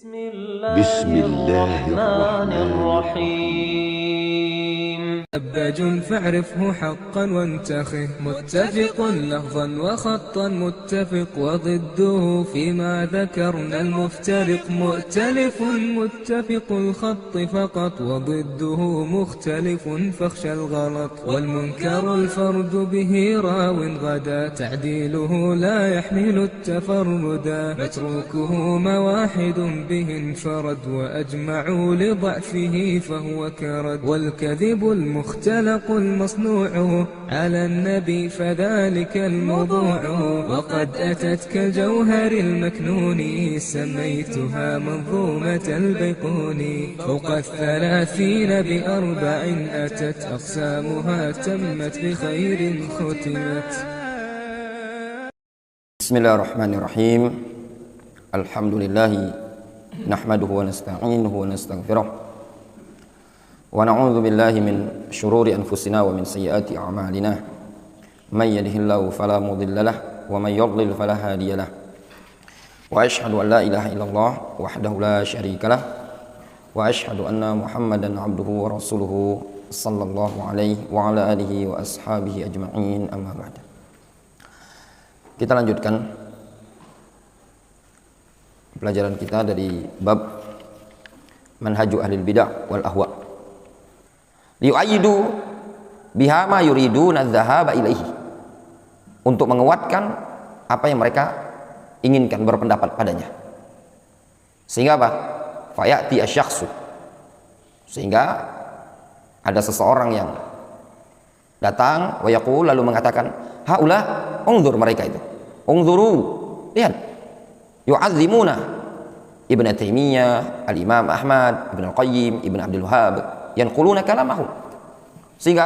بسم الله الرحمن الرحيم. أباج فاعرفه حقا وانتخه، متفق لفظا وخطا متفق، وضده فيما ذكرنا المفترق، مؤتلف متفق الخط فقط، وضده مختلف فاخشى الغلط، والمنكر الفرد به راو غدا، تعديله لا يحمل التفردا، متروكه مواحد به انفرد، وأجمعوا لضعفه فهو كرد، والكذب المختلق المصنوع على النبي فذلك الموضوع، وقد أتت كالجوهر المكنون سميتها منظومة البيقوني، فوق 30 بأربع أتت أقسامها تمت بخير ختمت. بسم الله الرحمن الرحيم. الحمد لله نحمده ونستعينه ونستغفره ونعوذ بالله من شرور أنفسنا ومن سيئات أعمالنا، من يهده الله فلا مضل له ومن يضلل فلا هادي له، وأشهد أن لا إله إلا الله وحده لا شريك له، وأشهد أن محمدا عبده ورسوله صلى الله عليه وعلى آله وأصحابه أجمعين. أما بعد. Kita lanjutkan pelajaran kita dari bab manhaju ahlil bidah wal ahwa, liyu'ayyidu biha ma yuriduna adh-dhahaba ilaihi, untuk menguatkan apa yang mereka inginkan berpendapat padanya. Sehingga apa? Fayati asyakhsu, sehingga ada seseorang yang datang wa yaqul, lalu mengatakan haula, unzur, mereka itu, unzuru, lihat, yu'azzimuna Ibn Taimiyah, Al-Imam Ahmad, Ibn Al-Qayyim, Ibn Abdul Wahhab, yanquluna kalamahum. Sehingga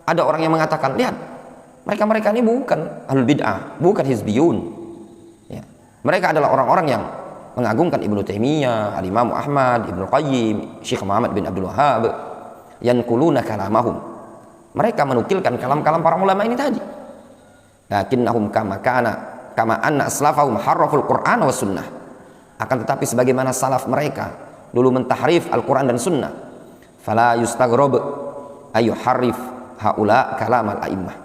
ada orang yang mengatakan, lihat, mereka-mereka ini bukan ahlul bid'ah, bukan hizbiyun, ya. Mereka adalah orang-orang yang mengagungkan Ibn Taimiyah, Al-Imam Ahmad, Ibn Al-Qayyim, Syekh Muhammad bin Abdul Wahhab, yanquluna kalamahum. Mereka menukilkan kalam-kalam para ulama ini tadi. Lakinnahum kama anna aslafahum harraful Qur'an wa sunnah. Akan tetapi sebagaimana salaf mereka dulu mentahrif Al-Qur'an dan sunnah, fala yustaghrab ayyuharrif haula kalam al-a'immah.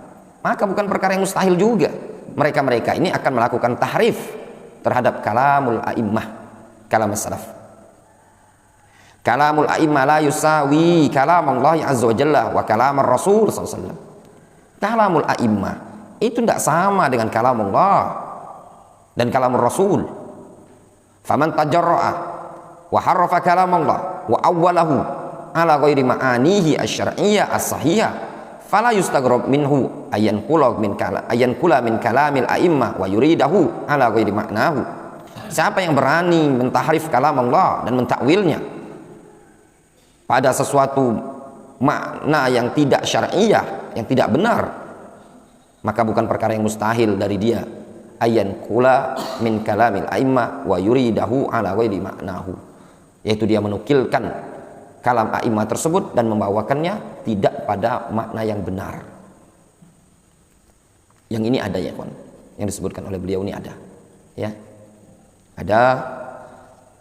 Maka bukan perkara yang mustahil juga mereka-mereka ini akan melakukan tahrif terhadap kalamul a'immah, kalam salaf. Kalamul a'immah la yusawi kalam Allah azza wa jalla wa kalam Rasul sallallahu alaihi wasallam. Kalamul a'immah itu tidak sama dengan kalam Allah dan kalam Rasul. Faman tajarra'a wa harrafa kalam Allah wa awwalahu ala ghairi ma'anihi asy-syar'iyyah as-sahihah fala yustaghrab minhu ayyan kula min kalamil a'immah wa yuridahu ala ghairi ma'nahu. Siapa yang berani mentahrif kalam Allah dan mentakwilnya pada sesuatu makna yang tidak syar'iyah, yang tidak benar, maka bukan perkara yang mustahil dari dia ayyan kula min kalamil a'immah wa yuridahu ala ghairi ma'nahu, yaitu dia menukilkan kalam a'immah tersebut dan membawakannya tidak pada makna yang benar. Yang ini ada ya kawan, yang disebutkan oleh beliau ini ada, ya, ada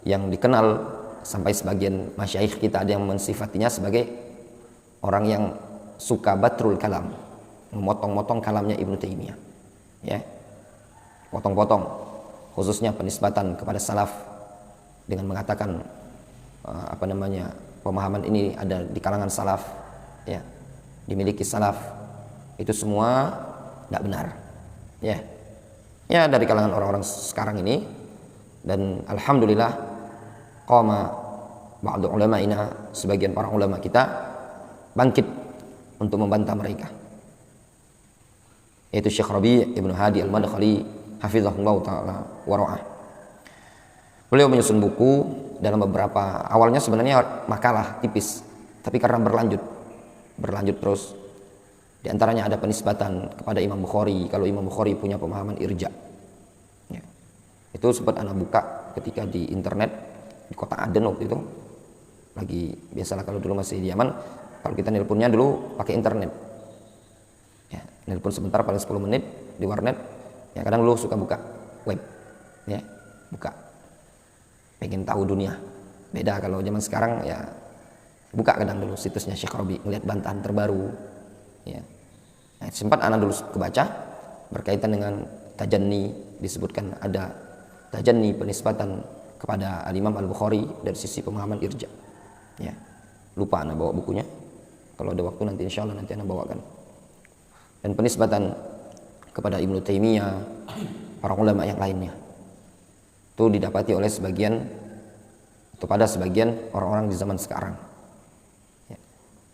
yang dikenal sampai sebagian masyayikh kita ada yang mensifatinya sebagai orang yang suka batrul kalam, memotong-motong kalamnya Ibnu Taimiyah, ya, potong-potong, khususnya penisbatan kepada salaf dengan mengatakan pemahaman ini ada di kalangan salaf, ya, dimiliki salaf. Itu semua tidak benar, ya, ya, dari kalangan orang-orang sekarang ini. Dan alhamdulillah qama ba'du ulama'ina, sebagian para ulama kita bangkit untuk membantah mereka, yaitu Syekh Rabi' Ibn Hadi Al-Madkhali hafizahullah ta'ala wa ra'ah. Beliau menyusun buku dalam beberapa, awalnya sebenarnya makalah tipis, tapi karena berlanjut terus, di antaranya ada penisbatan kepada Imam Bukhari, kalau Imam Bukhari punya pemahaman irja, ya. Itu sempat anak buka ketika di internet di kota Aden waktu itu, lagi biasalah kalau dulu masih di Yaman, kalau kita nelponnya dulu pakai internet, ya, nelpon sebentar paling 10 menit di warnet, ya, kadang dulu suka buka web, ya, buka pengen tahu dunia. Beda kalau zaman sekarang ya, buka kadang dulu situsnya Syekh Robi, melihat bantahan terbaru ya. Nah, sempat anak dulu kebaca berkaitan dengan tajanni, disebutkan ada tajanni penisbatan kepada Al-Imam Al-Bukhari dari sisi pemahaman irja ya. Lupa anak bawa bukunya, kalau ada waktu nanti insya Allah nanti anak bawakan. Dan penisbatan kepada Ibnu Taimiyah, para ulama yang lainnya, itu didapati oleh sebagian atau pada sebagian orang-orang di zaman sekarang ya.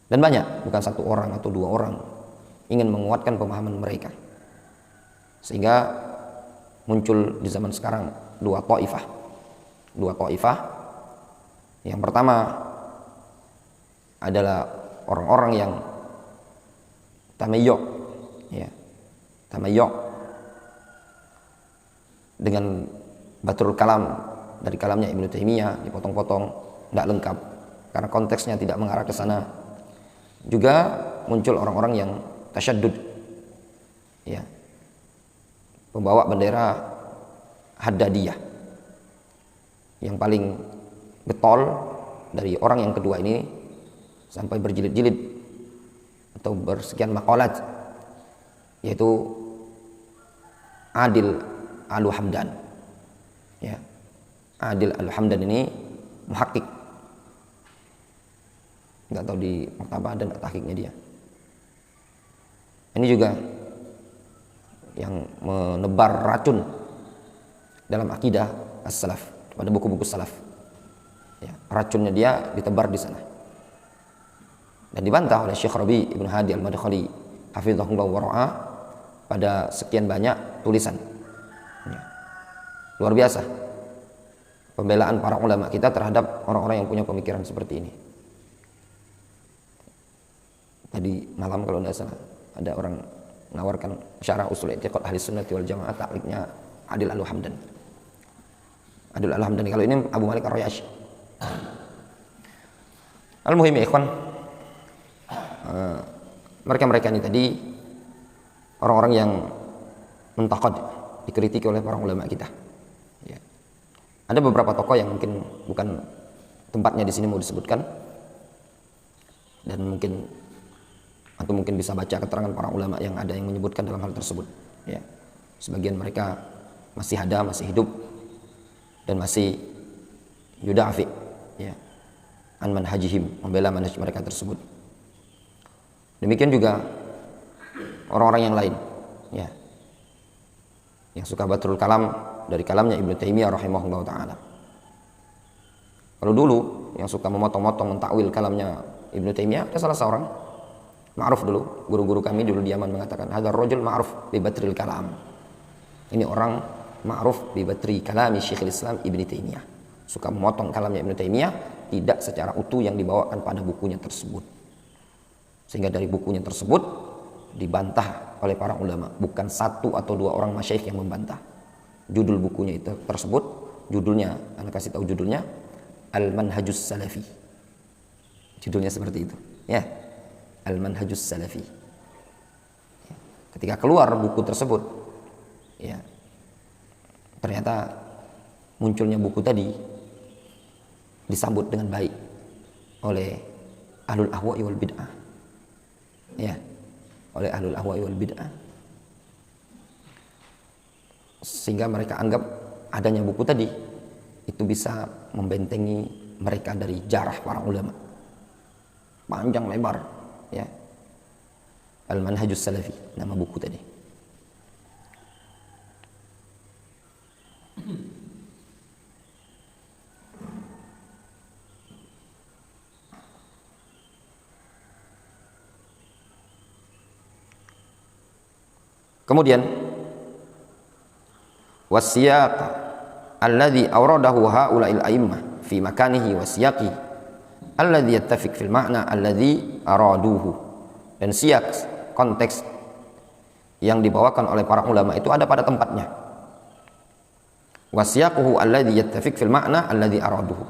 Dan banyak, bukan satu orang atau dua orang ingin menguatkan pemahaman mereka, sehingga muncul di zaman sekarang dua taifah. Yang pertama adalah orang-orang yang tamayyu ya, tamayyu dengan batrul kalam, dari kalamnya Ibnu Taimiyah dipotong-potong, tidak lengkap karena konteksnya tidak mengarah ke sana. Juga muncul orang-orang yang tasyaddud ya, pembawa bendera Haddadiyah. Yang paling getol dari orang yang kedua ini sampai berjilid-jilid atau bersekian maqalat, yaitu Adil Al-Hamdan ya. Adil Al-Hamdan ini muhakkik, nggak tahu di maktabah dan tahqiqnya dia. Ini juga yang menebar racun dalam akidah as-salaf, pada buku-buku salaf ya, racunnya dia ditebar di sana dan dibantah oleh Syekh Rabi Ibn Hadi Al-Madkhali hafizahullah wa ra'ah pada sekian banyak tulisan ya. Luar biasa pembelaan para ulama kita terhadap orang-orang yang punya pemikiran seperti ini. Tadi malam kalau tidak salah ada orang menawarkan syarah usul i'tiqad ahli sunnati wal jamaah, ta'liqnya Adil Al-Hamdan. Adil Al-Hamdan, kalau ini Abu Malik Ar-Rayash. Al-muhim ya ikhwan, mereka-mereka ini tadi orang-orang yang mentaqad, dikritik oleh para ulama kita ya. Ada beberapa tokoh yang mungkin bukan tempatnya di sini mau disebutkan, dan mungkin bisa baca keterangan para ulama yang ada yang menyebutkan dalam hal tersebut ya. Sebagian mereka masih ada, masih hidup, dan masih yudafi ya an manhajihim, membela manhaj mereka tersebut. Demikian juga orang-orang yang lain ya, yang suka batrul kalam dari kalamnya Ibnu Taimiyah rahimahullah ta'ala. Kalau dulu yang suka memotong-motong, mentakwil kalamnya Ibnu Taimiyah, ada salah seorang ma'ruf dulu, guru-guru kami dulu di Yaman mengatakan, hadzal rajul ma'ruf bi batril kalam. Ini orang ma'ruf bi batri kalami Syekhul Islam Ibnu Taimiyah, suka memotong kalamnya Ibnu Taimiyah tidak secara utuh yang dibawakan pada bukunya tersebut, sehingga dari bukunya tersebut dibantah oleh para ulama. Bukan satu atau dua orang masyayikh yang membantah. Judul bukunya itu tersebut, judulnya, anak kasih tahu judulnya, Al-Manhajus Salafi. Judulnya seperti itu ya, Al-Manhajus Salafi ya. Ketika keluar buku tersebut ya, ternyata munculnya buku tadi disambut dengan baik oleh ahlul ahwa'i wal bid'ah ya, oleh ahlul ahwa'i wal bid'ah, sehingga mereka anggap adanya buku tadi itu bisa membentengi mereka dari jarah para ulama. Panjang lebar ya, Al-Manhajus Salafi nama buku tadi. Kemudian wasiyaq alladhi awradahu haula'il a'immah fi makanihi wasiyaqi alladhi yattafiq fil ma'na alladhi araduhu. Dan siyak, konteks yang dibawakan oleh para ulama itu ada pada tempatnya. Wasiyaquhu alladhi yattafiq fil ma'na alladhi araduhu.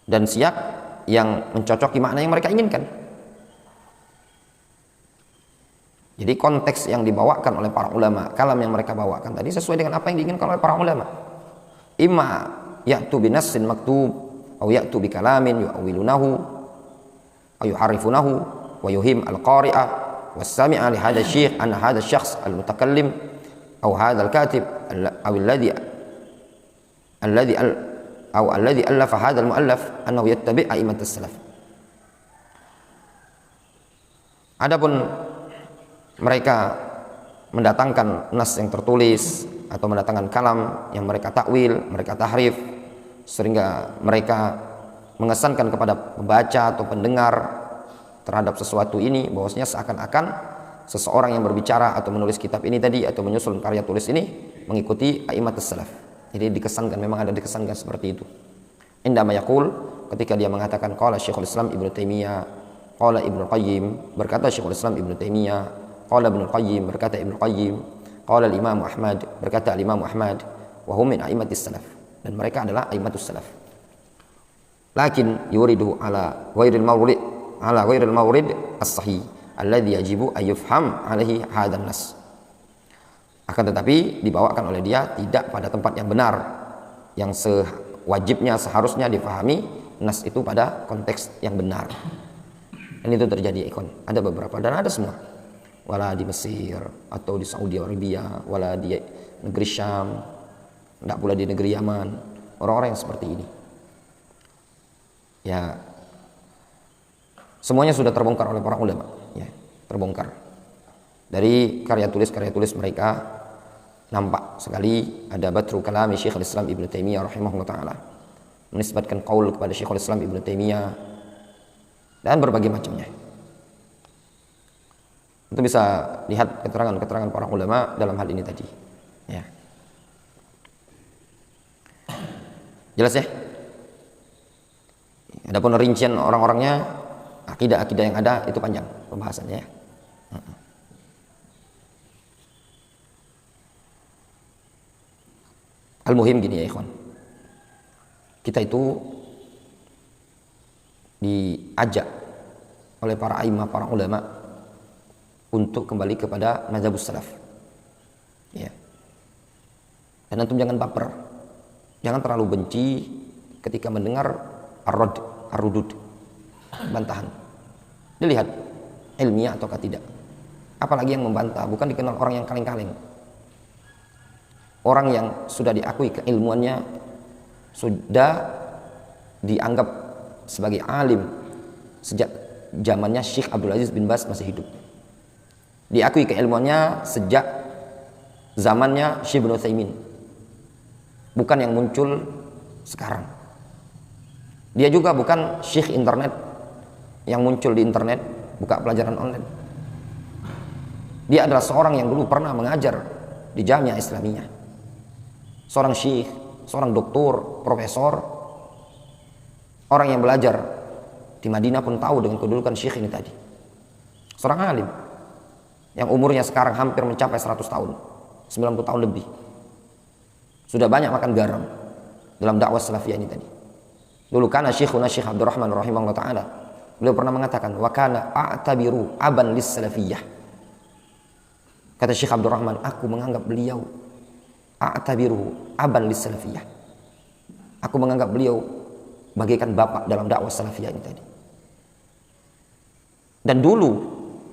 Dan siyak yang mencocoki makna yang mereka inginkan. Jadi konteks yang dibawakan oleh para ulama, kalam yang mereka bawakan tadi sesuai dengan apa yang diinginkan oleh para ulama. Imma ya'tu binassin maktub atau ya'tu bikalamin yu'awilunahu aw yuharrifunahu wa yuhim al-qari'a was-sami'a li hadha syekh anna hadha syakhs al-mutakallim aw hadha al-katib aw alladhi allafa hadha al-mu'allaf annahu yattabi' a'immat as-salaf. Adapun mereka mendatangkan nas yang tertulis atau mendatangkan kalam yang mereka takwil, mereka tahrif, sehingga mereka mengesankan kepada pembaca atau pendengar terhadap sesuatu ini bahwasanya seakan-akan seseorang yang berbicara atau menulis kitab ini tadi atau menyusun karya tulis ini mengikuti a'immatus salaf. Jadi dikesankan, memang ada dikesankan seperti itu. Indama yaqul, ketika dia mengatakan qala Syekhul Islam Ibnu Taimiyah, qala Ibnu Qayyim, berkata Syekhul Islam Ibnu Taimiyah, qala Ibnu Qayyim, berkata Ibnu Qayyim, qala al-Imam Ahmad, berkata al-Imam Ahmad, wa hum min a'immatis salaf, dan mereka adalah a'immatus salaf. Lakin yuridu ala ghairil mawrid as-sahih alladhi yajibu an yufham alaihi hadzal nas. Akan tetapi dibawakan oleh dia tidak pada tempat yang benar, yang sewajibnya seharusnya difahami nas itu pada konteks yang benar. Dan itu terjadi ada beberapa dan ada semua. Wala di Mesir atau di Saudi Arabia, wala di negeri Syam, tidak pula di negeri Yaman, orang-orang yang seperti ini. Ya, semuanya sudah terbongkar oleh para ulama, ya, terbongkar. Dari karya tulis mereka nampak sekali ada batru kalami Syekhul Islam Ibnu Taimiyah rahimahullah taala, menisbatkan qaul kepada Syekhul Islam Ibnu Taimiyah dan berbagai macamnya. Itu bisa lihat keterangan-keterangan para ulama dalam hal ini tadi, ya. Jelas ya? Adapun rincian orang-orangnya, akidah-akidah yang ada itu panjang pembahasannya, ya. Al-muhim gini ya ikhwan, kita itu diajak oleh para a'immah, para ulama untuk kembali kepada mazhabus salaf, ya. Dan antum jangan baper, jangan terlalu benci ketika mendengar ar-rudud, bantahan. Dilihat ilmiah ataukah tidak. Apalagi yang membantah bukan dikenal orang yang kaleng-kaleng, orang yang sudah diakui keilmuannya, sudah dianggap sebagai alim sejak zamannya Syekh Abdul Aziz bin Baz masih hidup. Diakui keilmuannya sejak zamannya Syekh Ibnu Utsaimin, bukan yang muncul sekarang. Dia juga bukan syekh internet yang muncul di internet buka pelajaran online. Dia adalah seorang yang dulu pernah mengajar di Jamiah Islamiyah, seorang syekh, seorang doktor, profesor, orang yang belajar di Madinah pun tahu dengan kedudukan syekh ini tadi. Seorang alim yang umurnya sekarang hampir mencapai 100 tahun, 90 tahun lebih. Sudah banyak makan garam dalam dakwah salafiyah ini tadi. Dulu kana syekhuna Syekh Abdurrahman rahimahullah taala, beliau pernah mengatakan wa kana a'tabiru aban lis salafiyah. Kata Syekh Abdurrahman, aku menganggap beliau a'tabiru aban lis salafiyah. Aku menganggap beliau bagaikan bapak dalam dakwah salafiyah ini tadi. Dan dulu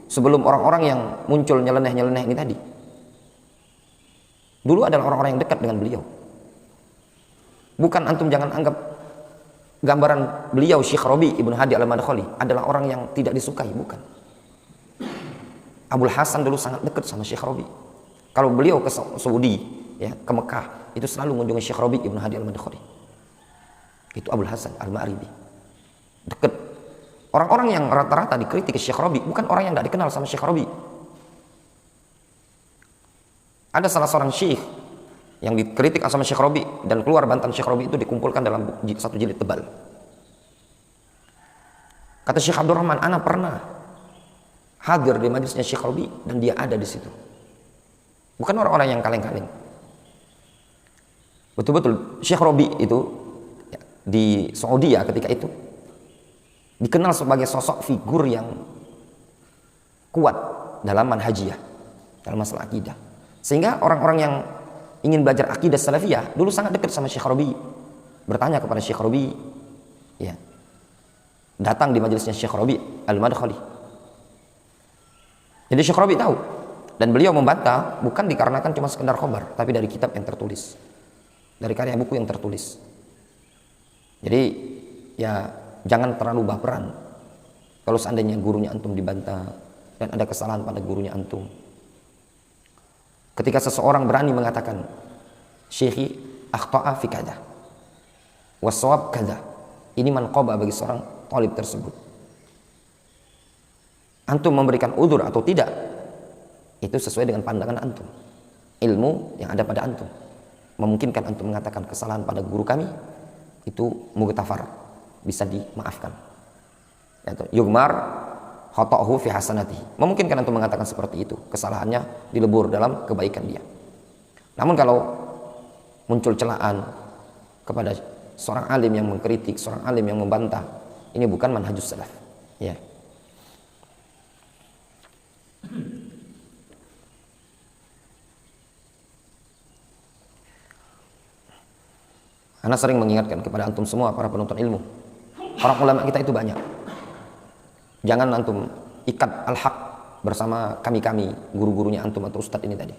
sebelum orang-orang yang muncul nyeleneh-nyeleneh ini tadi, dulu adalah orang-orang yang dekat dengan beliau. Bukan antum jangan anggap gambaran beliau Syekh Rabi Ibnu Hadi Al-Madkhali adalah orang yang tidak disukai, bukan. Abul Hasan dulu sangat dekat sama Syekh Rabi. Kalau beliau ke Saudi, ya, ke Mekah, itu selalu mengunjungi Syekh Rabi Ibnu Hadi Al-Madkhali. Itu Abul Hasan Al-Ma'ribi. Dekat. Orang-orang yang rata-rata dikritik Syekh Rabi bukan orang yang tidak dikenal sama Syekh Rabi. Ada salah seorang syekh yang dikritik sama Syekh Rabi dan keluar bantahan Syekh Rabi itu dikumpulkan dalam satu jilid tebal. Kata Syekh Abdurrahman, ana pernah hadir di majelisnya Syekh Rabi dan dia ada di situ. Bukan orang-orang yang kaleng-kaleng. Betul-betul Syekh Rabi itu ya, di Saudi ya ketika itu dikenal sebagai sosok figur yang kuat dalam manhajiyah, dalam masalah akidah. Sehingga orang-orang yang ingin belajar akidah salafiyah dulu sangat dekat sama Syekh Rabi, bertanya kepada Syekh Rabi, ya, datang di majelisnya Syekh Rabi Al-Madkhali. Jadi Syekh Rabi tahu, dan beliau membantah bukan dikarenakan cuma sekedar khobar, tapi dari kitab yang tertulis, dari karya buku yang tertulis. Jadi ya jangan terlalu baperan kalau seandainya gurunya antum dibantah dan ada kesalahan pada gurunya antum. Ketika seseorang berani mengatakan syekhi akhta'a fi kada wasawab kada, ini manqabah bagi seorang talib tersebut. Antum memberikan udzur atau tidak, itu sesuai dengan pandangan antum. Ilmu yang ada pada antum memungkinkan antum mengatakan kesalahan pada guru kami, itu mughtafar, bisa dimaafkan. Yugmar khata'uhu fi hasanatihi, memungkinkan antum mengatakan seperti itu, kesalahannya dilebur dalam kebaikan dia. Namun kalau muncul celaan kepada seorang alim yang mengkritik, seorang alim yang membantah, ini bukan manhajus salaf, ya. Ana sering mengingatkan kepada antum semua para penuntut ilmu, para ulama kita itu banyak. Jangan antum ikat al-haq bersama kami-kami, guru-gurunya antum atau ustadz ini tadi.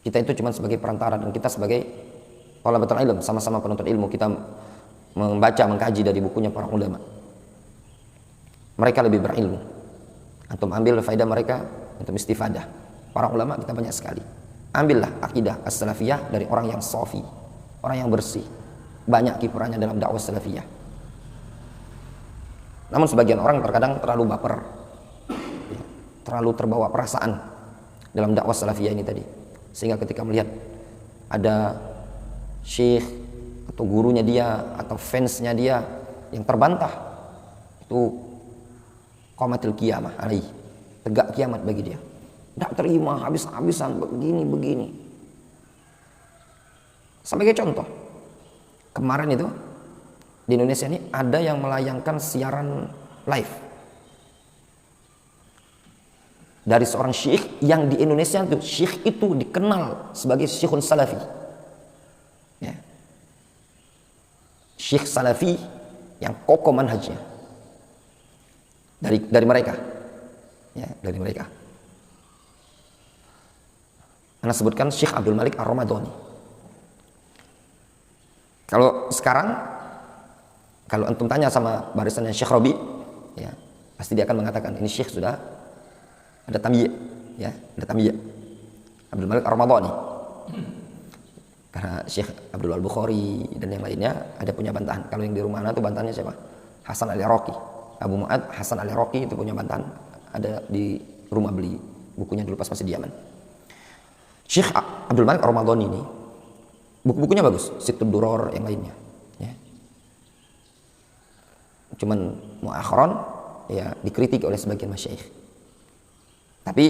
Kita itu cuma sebagai perantara, dan kita sebagai thalabatul ilm, sama-sama penuntut ilmu, kita membaca, mengkaji dari bukunya para ulama. Mereka lebih berilmu. Antum ambil faedah mereka, antum istifadah. Para ulama kita banyak sekali. Ambillah akidah as-salafiyah dari orang yang safi, orang yang bersih. Banyak kiprahnya dalam dakwah salafiyah. Namun sebagian orang terkadang terlalu baper, terlalu terbawa perasaan dalam dakwah salafiyah ini tadi, sehingga ketika melihat ada syekh atau gurunya dia atau fansnya dia yang terbantah, itu qamatil qiyamah alaih, tegak kiamat bagi dia. Tidak terima, habis-habisan begini. Sebagai contoh, kemarin itu di Indonesia ini ada yang melayangkan siaran live dari seorang syekh yang di Indonesia itu, syekh itu dikenal sebagai syekhun salafi, ya. Syekh salafi yang kokoh manhajnya dari mereka, ya, dari mereka. Anda sebutkan Syekh Abdul Malik Ar-Ramadhani. Kalau sekarang, kalau antum tanya sama barisannya Syekh Rabi, ya, pasti dia akan mengatakan ini syekh sudah ada tamyiz, ya, ada tamyiz. Abdul Malik Ar-Ramadhani. Karena Syekh Abdul Al-Bukhari dan yang lainnya ada punya bantahan. Kalau yang di rumah itu bantahannya siapa? Hasan Al-Iraqi. Abu Mu'ad Hasan Al-Iraqi itu punya bantahan. Ada di rumah, beli bukunya dulu pas masih di Yaman. Syekh Abdul Malik Ar-Ramadhani ini buku-bukunya bagus, Situd Duror yang lainnya, ya. Cuman mu'akhiran ya dikritik oleh sebagian masyayikh. Tapi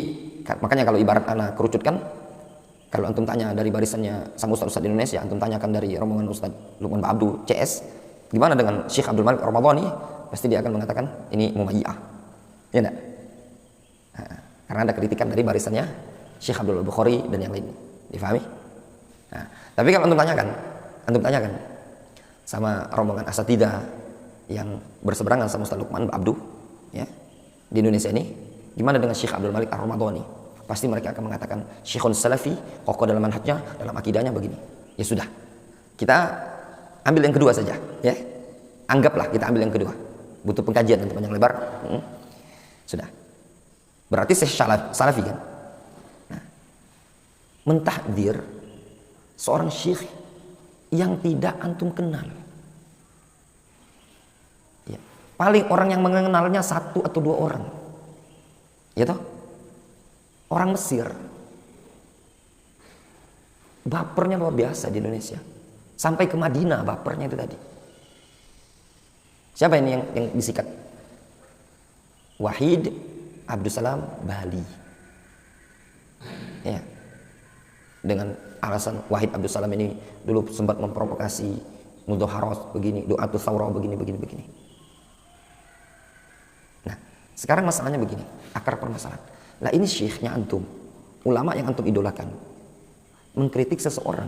makanya kalau ibarat anak kerucutkan, kalau antum tanya dari barisannya sama ustaz-ustaz di Indonesia, antum tanyakan dari rombongan Ustaz Lukman Abdu CS, gimana dengan Syekh Abdul Malik Ar-Ramadhani, pasti dia akan mengatakan ini mumayyah, ya enggak? Nah, karena ada kritikan dari barisannya Syekh Abdul Bukhari dan yang lain, difahami? Nah, tapi kalau antum tanyakan sama rombongan asatidah yang berseberangan sama Ustaz Lukman Abdu, ya, di Indonesia ini, gimana dengan Syekh Abdul Malik Ar-Ramadhani? Pasti mereka akan mengatakan syekhun salafi, kokoh dalam manhajnya, dalam akidahnya begini. Ya sudah, kita ambil yang kedua saja, ya. Anggaplah kita ambil yang kedua. Butuh pengkajian yang panjang lebar. Sudah. Berarti syekh salafi kan? Nah, mentahdir seorang syekh yang tidak antum kenal. Ya. Paling orang yang mengenalnya satu atau dua orang. Ya toh? Orang Mesir. Bapernya luar biasa di Indonesia. Sampai ke Madinah bapernya itu tadi. Siapa ini yang disikat? Wahid Abdussalam Bali. Ya. Dengan alasan Wahid Abdussalam ini dulu sempat memprovokasi mudhaharat begini, doatul thawra begini. Nah, sekarang masalahnya begini, akar permasalahan. Lah ini syekhnya antum, ulama yang antum idolakan, mengkritik seseorang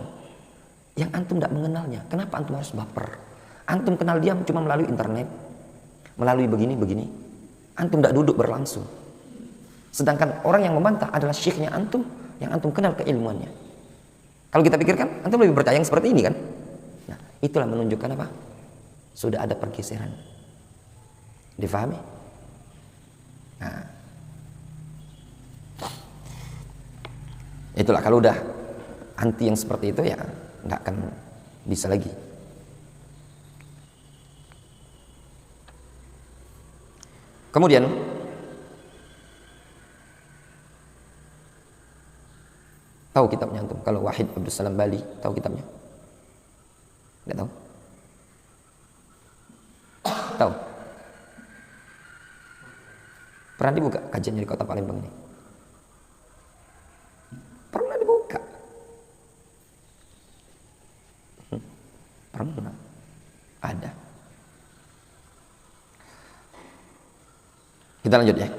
yang antum tidak mengenalnya. Kenapa antum harus baper? Antum kenal dia cuma melalui internet, melalui begini. Antum tidak duduk berlangsung. Sedangkan orang yang membantah adalah syekhnya antum, yang antum kenal keilmuannya. Kalau kita pikirkan, antum lebih percaya yang seperti ini kan? Nah, itulah menunjukkan apa? Sudah ada pergeseran. Difahami? Nah, itulah kalau udah anti yang seperti itu ya nggak akan bisa lagi. Kemudian tahu kitabnya antum? Kalau Wahid Abdul Salam Bali, tahu kitabnya? Tidak tahu? Tahu? Pernah dibuka kajiannya di Kota Palembang ini? Pernah dibuka? Pernah. Ada. Kita lanjut ya.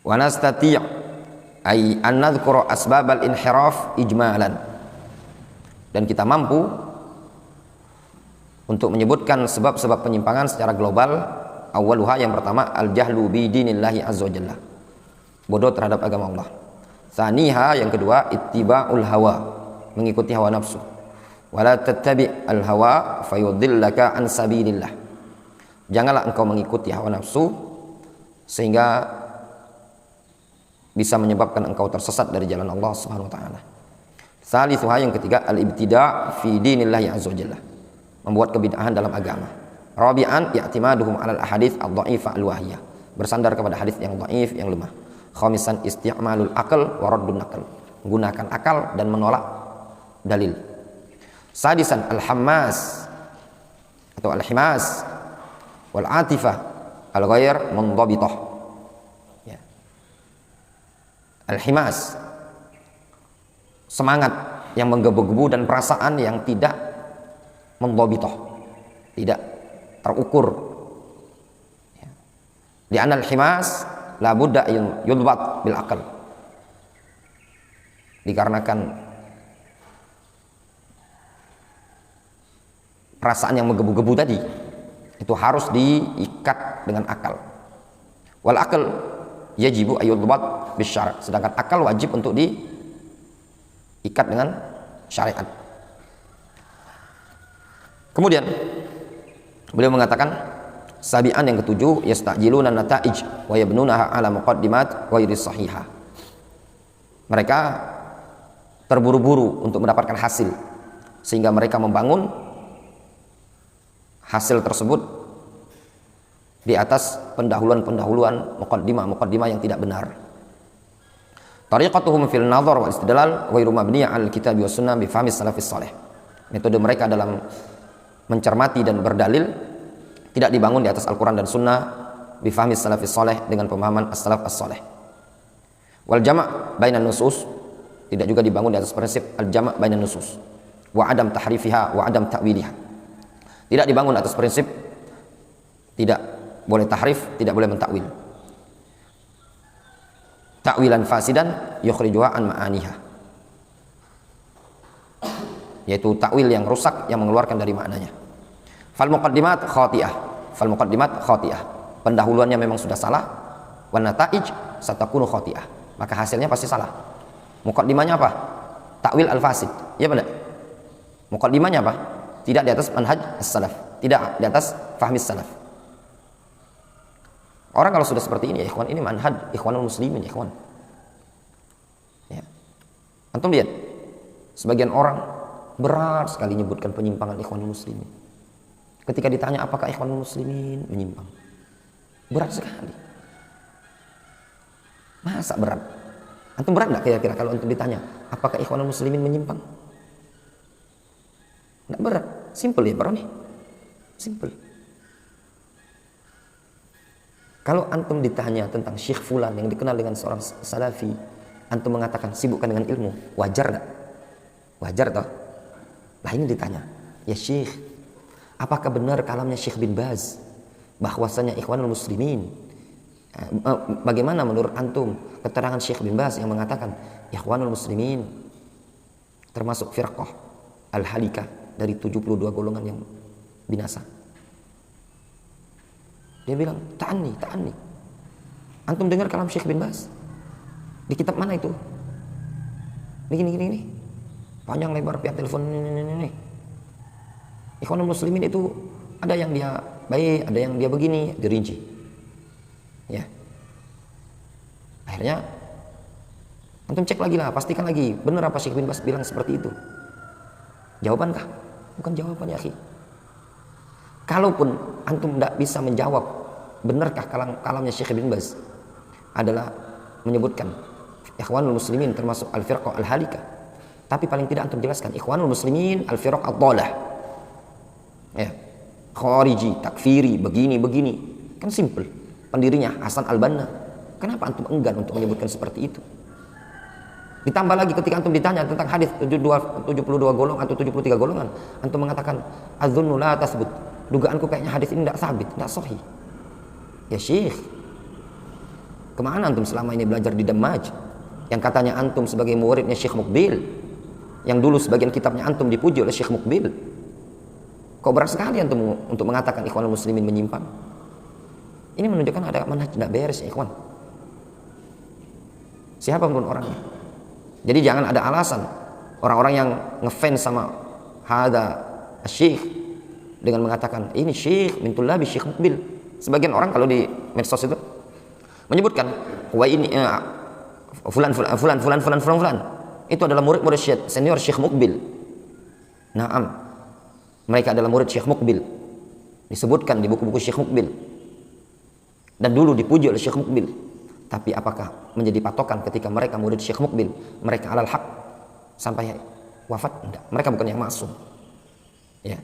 Wa nastati' ay an nadhkura asbabal inhiraf ijmalan. Dan kita mampu untuk menyebutkan sebab-sebab penyimpangan secara global. Awaluha, yang pertama, al-jahlu bi dinillahi azza wa jalla, bodoh terhadap agama Allah. Tsaniha, yang kedua, ittiba'ul hawa, mengikuti hawa nafsu. Wala tattabi' al-hawa fayudillaka an sabilillah. Janganlah engkau mengikuti hawa nafsu sehingga bisa menyebabkan engkau tersesat dari jalan Allah Subhanahu wa taala. Tsalitsuha, yang ketiga, al-ibtida' fi dinillahi azza wa jalla, membuat kebid'ahan dalam agama. Rabi'an, i'timaduhum 'alal ahadits ad-dha'ifah al-wahiyah, bersandar kepada hadis yang dhaif, yang lemah. Khamisan, isti'malul aql wa raddun naql, menggunakan akal dan menolak dalil. Sadisan, al-hammas atau al-himas wal atifah al-ghair mundhabithah. Ya. Al-himas, semangat yang menggebu-gebu dan perasaan yang tidak mundhabithah, tidak terukur. Ya. Di anal himas la budda yudbat bil aql, dikarenakan perasaan yang menggebu-gebu tadi itu harus diikat dengan akal. Wal aql yajibu ayudbat bis syara', sedangkan akal wajib untuk diikat dengan syariat. Kemudian beliau mengatakan, sabi'an, yang ketujuh, yasta'jiluna nata'ij wa yabnunaha 'ala muqaddimat ghairi sahihah. Mereka terburu-buru untuk mendapatkan hasil, sehingga mereka membangun hasil tersebut di atas pendahuluan-pendahuluan, muqaddimah yang tidak benar. Tariqatuhum fil nadhar wal istidlal ghairu mabniyah 'alal kitab wa sunnah bi fahmi salafis salih. Metode mereka dalam mencermati dan berdalil tidak dibangun di atas Al-Quran dan Sunnah bifahmi salafis salih, dengan pemahaman as-salaf as-salih. Wal jama' bainan nusus, tidak juga dibangun di atas prinsip al-jama' bainan nusus wa adam tahrifiha wa adam ta'wiliha, tidak dibangun atas prinsip tidak boleh tahrif, tidak boleh mentakwil, ta'wilan fasidan yukhrijuha an ma'aniha, yaitu takwil yang rusak yang mengeluarkan dari maknanya. Fal muqaddimat khati'ah, pendahuluannya memang sudah salah. Wan nata'ij satakunu khati'ah, maka hasilnya pasti salah. Muqaddimahnya apa? Takwil al-fasid, ya benar. Muqaddimahnya apa? Tidak di atas manhaj as-salaf, tidak di atas fahmis salaf. Orang kalau sudah seperti ini ya ikhwan, ini manhaj ikhwanul muslimin ya ikhwan. Ya. Antum lihat, sebagian orang berat sekali menyebutkan penyimpangan ikhwanul muslimin. Ketika ditanya apakah ikhwanul muslimin menyimpang, berat sekali. Masa berat? Antum berat nggak kira-kira kalau antum ditanya apakah ikhwanul muslimin menyimpang? Nggak berat, simple ya bro nih, simple. Kalau antum ditanya tentang Syekh Fulan yang dikenal dengan seorang salafi, antum mengatakan sibukkan dengan ilmu, wajar nggak? Wajar toh? Lah ini ditanya, ya Syekh, apakah benar kalamnya Syekh bin Baz bahwasanya ikhwanul muslimin Bagaimana menurut antum keterangan Syekh bin Baz yang mengatakan Ikhwanul Muslimin termasuk firqah al-halikah dari 72 golongan yang binasa? Dia bilang ta'anni. Antum dengar kalam Syekh bin Baz di kitab mana itu? Ini panjang lebar pihak telepon ini. Ikhwanul Muslimin itu ada yang dia baik, ada yang dia begini, dirinci. Ya. Akhirnya antum cek lagi lah, pastikan lagi, benar apa Syekh bin Baz bilang seperti itu? Jawabankah? Bukan jawaban ya, akhi. Kalaupun antum tidak bisa menjawab benarkah kalamnya Syekh bin Baz adalah menyebutkan Ikhwanul Muslimin termasuk al-firqah al-halikah, tapi paling tidak antum jelaskan Ikhwanul Muslimin al-firqah ad-dhalah. Ya. Khariji, takfiri, begini, kan simple. Pendirinya Hasan al-Banna. Kenapa antum enggan untuk menyebutkan seperti itu? Ditambah lagi ketika antum ditanya tentang hadis 72 golongan atau 73 golongan, antum mengatakan adzunnu la tasbut. Dugaanku kayaknya hadis ini tidak sabit, tidak sahih. Ya Syekh, kemana antum selama ini belajar di Damaj? Yang katanya antum sebagai muridnya Syekh Muqbil, yang dulu sebagian kitabnya antum dipuji oleh Syekh Muqbil. Kok berat sekali antum untuk mengatakan Ikhwanul Muslimin menyimpang? Ini menunjukkan ada manhaj tidak beres ya ikhwan. Siapapun orangnya. Jadi jangan ada alasan orang-orang yang ngefans sama hada Syekh dengan mengatakan ini Syekh min tullabi Syekh Muqbil. Sebagian orang kalau di medsos itu menyebutkan wah ini fulan itu adalah murid senior Syekh Muqbil. Naam, mereka adalah murid Syekh Muqbil, disebutkan di buku-buku Syekh Muqbil dan dulu dipuji oleh Syekh Muqbil. Tapi apakah menjadi patokan ketika mereka murid Syekh Muqbil mereka alal haq sampai wafat? Tidak, mereka bukan yang maksum ya.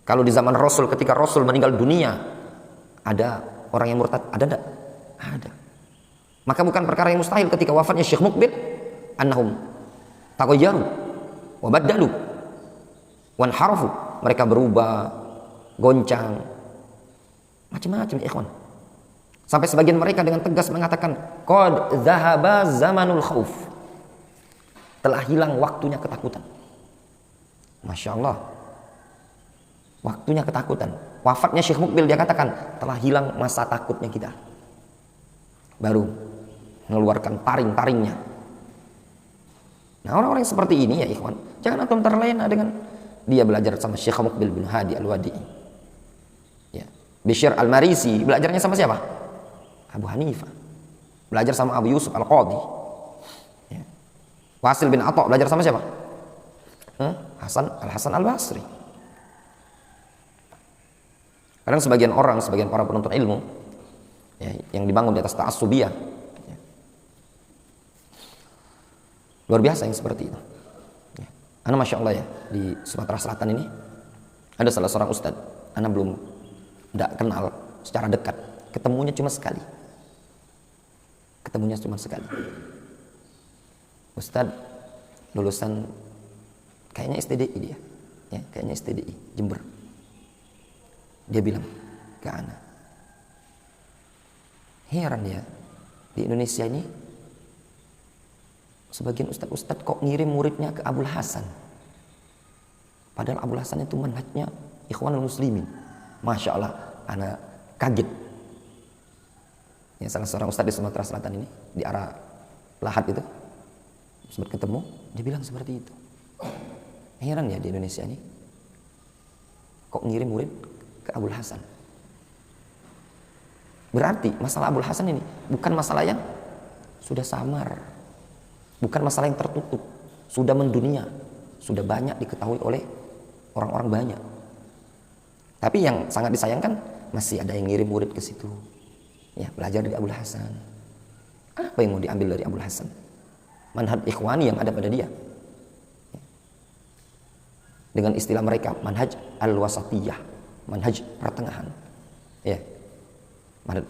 Kalau di zaman Rasul, ketika Rasul meninggal dunia, ada orang yang murtad? Ada tidak? Ada. Maka bukan perkara yang mustahil ketika wafatnya Syekh Muqbil annahum taghayyaru wa baddalu wan harafu, mereka berubah, goncang, macam-macam ya ikhwan. Sampai sebagian mereka dengan tegas mengatakan qad zahaba zamanul khauf, telah hilang waktunya ketakutan. Masya Allah, waktunya ketakutan. Wafatnya Syekh Muqbil dia katakan telah hilang masa takutnya kita, baru mengeluarkan taring-taringnya. Nah orang-orang seperti ini ya ikhwan, jangan antum terlena dengan dia belajar sama Syekh Muqbil bin Hadi al-Wadi'i ya. Bishr al-Marisi belajarnya sama siapa? Abu Hanifah. Belajar sama Abu Yusuf al-Qadhi ya. Wasil bin Atha belajar sama siapa? Hasan al-Basri. Kadang sebagian para penuntut ilmu ya, yang dibangun di atas ta'assubiyah ya, luar biasa yang seperti itu ya. Ana Masya Allah ya, di Sumatera Selatan ini ada salah seorang ustadz, ana belum tidak kenal secara dekat, ketemunya cuma sekali. Ustadz lulusan kayaknya STDI dia ya, kayaknya STDI Jember. Dia bilang ke ana, heran ya, di Indonesia ini sebagian ustadz kok ngirim muridnya ke Abul Hasan, padahal Abul Hasan itu manhajnya Ikhwanul Muslimin. Masya Allah, ana kaget ya. Salah seorang ustadz di Sumatera Selatan ini, di arah Lahat itu, sempat ketemu, dia bilang seperti itu. Heran ya, di Indonesia ini kok ngirim murid ke Abul Hasan. Berarti masalah Abul Hasan ini bukan masalah yang sudah samar, bukan masalah yang tertutup, sudah mendunia, sudah banyak diketahui oleh orang-orang banyak. Tapi yang sangat disayangkan masih ada yang ngirim murid ke situ ya, belajar dari Abul Hasan. Apa yang mau diambil dari Abul Hasan? Manhaj ikhwani yang ada pada dia ya. Dengan istilah mereka manhaj al-wasatiyah, manhaj pertengahan ya. Manhaj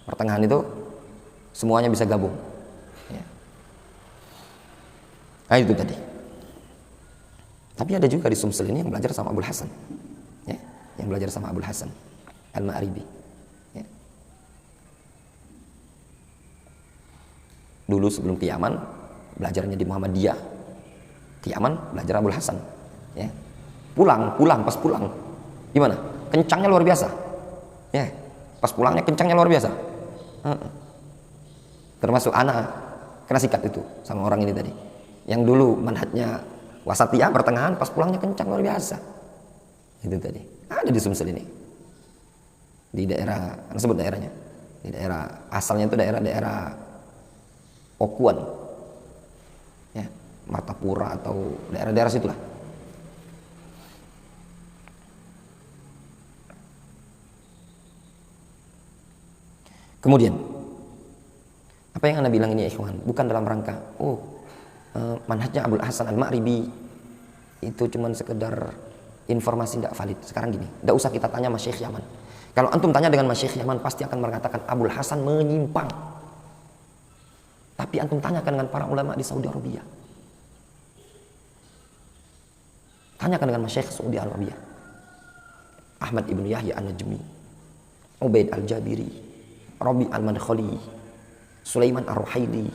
pertengahan itu semuanya bisa gabung ya. Nah itu tadi. Tapi ada juga di Sumsel ini yang belajar sama Abul Hasan ya, yang belajar sama Abul Hasan Al-Ma'ribi ya. Dulu sebelum ke Yaman, belajarnya di Muhammadiyah. Ke Yaman, belajar Abul Hasan. Ya. Pulang, pas pulang. Gimana? Kencangnya luar biasa. Ya. Pas pulangnya kencangnya luar biasa. Termasuk anak kena sikat itu sama orang ini tadi. Yang dulu manhajnya wasatiyah pertengahan, pas pulangnya kencang luar biasa. Itu tadi. Ada di Sumsel ini. Di daerah, anda sebut daerahnya. Di daerah asalnya itu daerah Okuan. Ya, Martapura atau daerah-daerah situlah. Kemudian apa yang anda bilang ini ya ikhwan, bukan dalam rangka manhajnya Abul Hasan Al-Ma'ribi itu cuman sekedar informasi tidak valid. Sekarang gini, tidak usah kita tanya Masyaikh Yaman. Kalau antum tanya dengan Masyaikh Yaman, pasti akan mengatakan Abul Hasan menyimpang. Tapi antum tanyakan dengan para ulama di Saudi Arabia. Tanyakan dengan Masyaikh Saudi Arabia. Ahmad ibn Yahya An-Najmi, Ubaid Al-Jabiri, Rabi Al-Madkhali, Sulaiman Ar-Ruhaili,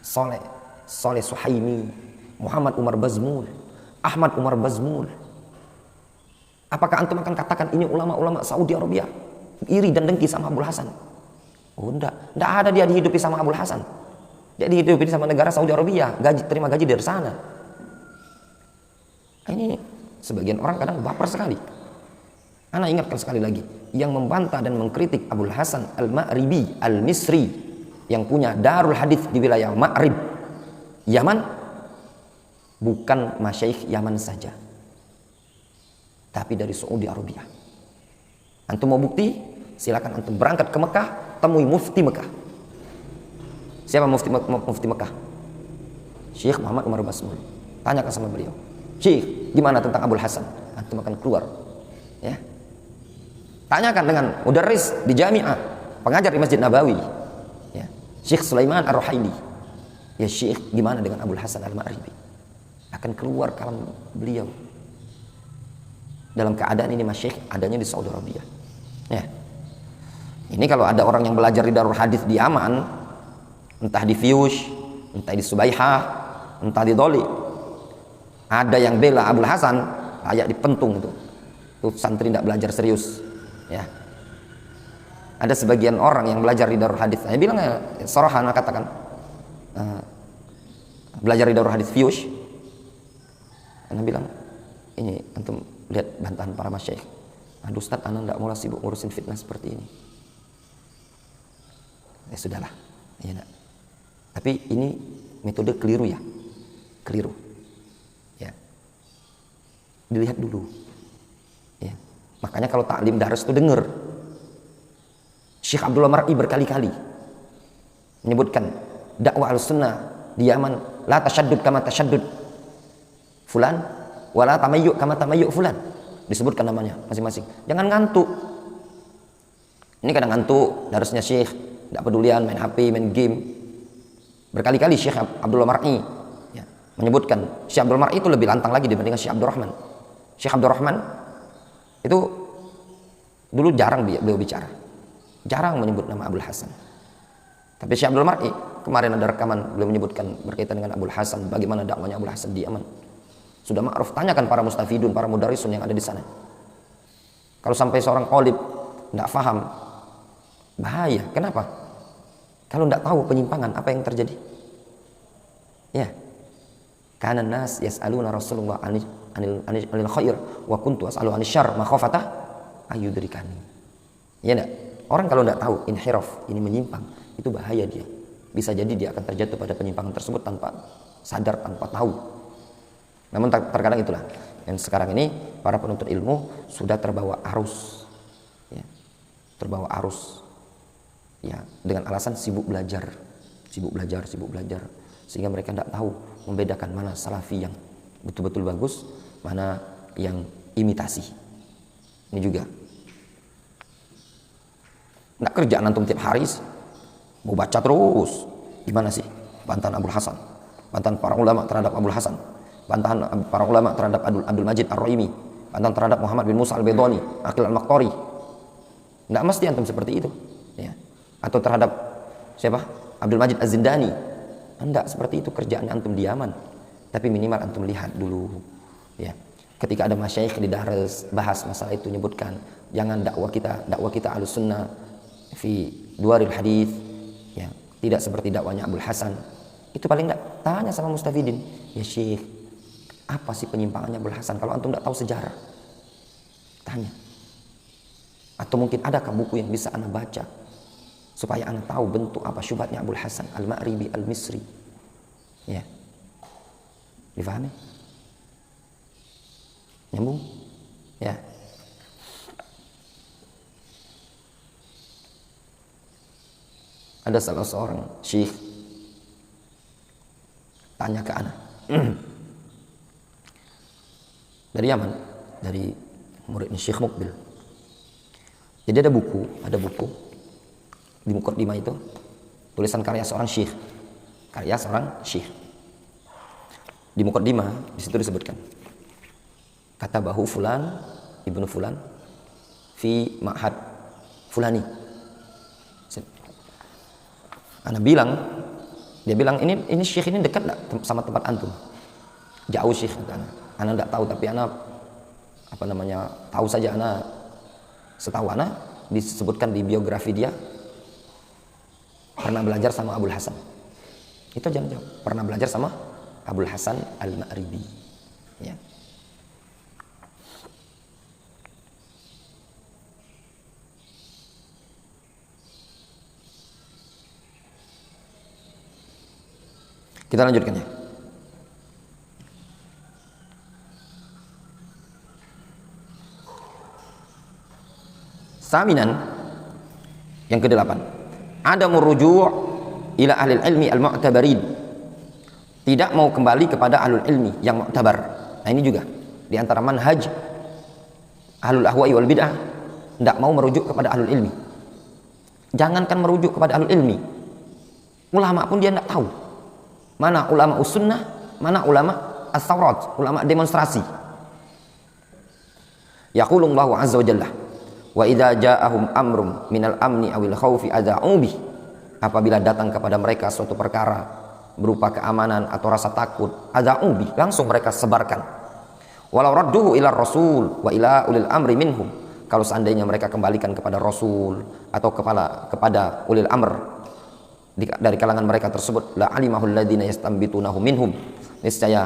Saleh Suhaimi, Muhammad Umar Bazmul, Ahmad Umar Bazmul. Apakah antum akan katakan ini ulama-ulama Saudi Arabia iri dan dengki sama Abul Hasan? Oh enggak ada dia dihidupi sama Abul Hasan. Dia dihidupi sama negara Saudi Arabia, terima gaji dari sana. Ini sebagian orang kadang baper sekali. Ana ingatkan sekali lagi, yang membantah dan mengkritik Abul Hasan Al-Ma'ribi Al-Misri yang punya Darul Hadits di wilayah Ma'rib, Yaman, bukan masyaikh Yaman saja, tapi dari Saudi Arabia. Antum mau bukti? Silakan antum berangkat ke Mekah, temui mufti Mekah. Siapa mufti Mekah? Syekh Muhammad Umar Basmul. Tanyakan sama beliau, Syekh, gimana tentang Abul Hasan? Antum akan keluar. Ya. Tanyakan dengan mudarris di Jami'ah, pengajar di Masjid Nabawi. Ya. Syekh Sulaiman Ar-Ruhaili. Ya Syekh, gimana dengan Abul Hasan Al-Ma'ribi? Akan keluar kalam beliau. Dalam keadaan ini masyayikh adanya di Saudi Arabia. Ya. Ini kalau ada orang yang belajar di Darul Hadits di Yaman, entah di Fiyush, entah di Subaihah, entah di Doli, ada yang bela Abul Hasan, layak dipentung itu. Itu santri tidak belajar serius. Ya. Ada sebagian orang yang belajar di Darul Hadits. Saya bilang sorohan katakan belajar di Darul Hadits Fiyush. Ana bilang, ini antum lihat bantahan para masyayikh. Aduh Ustaz, ana tidak mau sibuk ngurusin fitnah seperti ini. Ya sudahlah. Ya, enggak. Tapi ini metode keliru ya. Keliru. Ya. Dilihat dulu. Ya. Makanya kalau taklim darus itu dengar. Syekh Abdullah Mar'i berkali-kali menyebutkan dakwah al-sunnah di Yaman, la tasyaddud kama tasyaddud fulan, wala tamayyuk kama tamayyuk fulan. Disebutkan namanya masing-masing. Jangan ngantuk. Ini kadang ngantuk, darusnya Syekh, tidak pedulian, main HP, main game. Berkali-kali Syekh Abdullah Mar'i ya, menyebutkan Syekh Abdullah Mar'i itu lebih lantang lagi dibandingkan Syekh Abdurrahman. Syekh Abdurrahman itu dulu jarang beliau bicara, jarang menyebut nama Abul Hasan. Tapi Syekh Abdul Mar'i kemarin ada rekaman beliau menyebutkan berkaitan dengan Abul Hasan, bagaimana dakwanya Abul Hasan di Yaman. Sudah ma'ruf, tanyakan para mustafidun, para mudarrisun yang ada di sana. Kalau sampai seorang qalib tidak faham, bahaya. Kenapa? Kalau tidak tahu penyimpangan, apa yang terjadi? Ya. Kana nas yas'aluna Rasulullah anil khair wa kuntu as'alu anil syarr makhafata ayyudrikani. Ya enggak? Orang kalau tidak tahu inhiraf, ini menyimpang, itu bahaya dia. Bisa jadi dia akan terjatuh pada penyimpangan tersebut tanpa sadar, tanpa tahu. Namun terkadang itulah yang sekarang ini para penuntut ilmu sudah terbawa arus, ya, terbawa arus, ya, dengan alasan sibuk belajar, sehingga mereka tidak tahu membedakan mana salafi yang betul-betul bagus, mana yang imitasi. Ini juga nggak kerjaan antum tiap hari mau baca terus, gimana sih bantahan Abul Hasan, bantahan para ulama terhadap Abul Hasan, bantahan para ulama terhadap Abdul Majid Ar-Raimi, bantahan terhadap Muhammad bin Musa Al-Baidani, Aqil Al-Maqtari. Nggak mesti antum seperti itu, ya. Atau terhadap siapa? Abdul Majid Az-Zindani, Enggak seperti itu kerjaan antum diaman. Tapi minimal antum lihat dulu. Ya. Ketika ada masyayikh di daras bahas masalah itu, nyebutkan jangan dakwah kita Ahlus Sunnah fi duaril hadis, ya, tidak seperti dakwanya Abdul Hasan. Itu paling enggak tanya sama mustafidin, ya Syekh, apa sih penyimpangannya Abdul Hasan? Kalau antum enggak tahu sejarah, tanya. Atau mungkin adakah buku yang bisa anda baca supaya anda tahu bentuk apa syubhatnya Abdul Hasan Al-Ma'ribi Al-Misri. Ya. Difahami? Nyambung? Ya. Ada salah seorang syekh tanya ke anak dari Yaman, dari muridnya Syekh Mukbil. Jadi ada buku di muqaddimah itu tulisan karya seorang syekh. Di muqaddimah di situ disebutkan kata bahu fulan ibnu fulan fi ma'had fulani. Dia bilang ini syekh ini dekat enggak sama tempat antum? Jauh syekh kata ana enggak tahu, tapi ana tahu saja, setahu ana disebutkan di biografi dia pernah belajar sama Abdul Hasan. Itu jangan jawab. Pernah belajar sama Abdul Hasan Al-Ma'ribi. Ya. Kita lanjutkan ya. Saminan, yang ke-8, ada merujuk ila ahli ilmi al-mu'tabarin, tidak mau kembali kepada ahlul ilmi yang mu'tabar. Nah ini juga di antara manhaj ahlul ahwa'i wal bid'ah, tidak mau merujuk kepada ahlul ilmi. Jangankan merujuk kepada ahlul ilmi, ulama pun dia tidak tahu mana ulama usunnah, mana ulama as-sawrat, ulama demonstrasi. Yaqulullahu azza wa jalla, wa idza ja'ahum amrum minal amni awil khaufi adza'u bih, apabila datang kepada mereka suatu perkara berupa keamanan atau rasa takut, adza'u bih, langsung mereka sebarkan. Walau radduhu ila rasul wa ila ulil amri minhum, kalau seandainya mereka kembalikan kepada rasul atau kepada ulil amr dari kalangan mereka tersebut, la alimahul ladzina yastambitunahu minhum, niscaya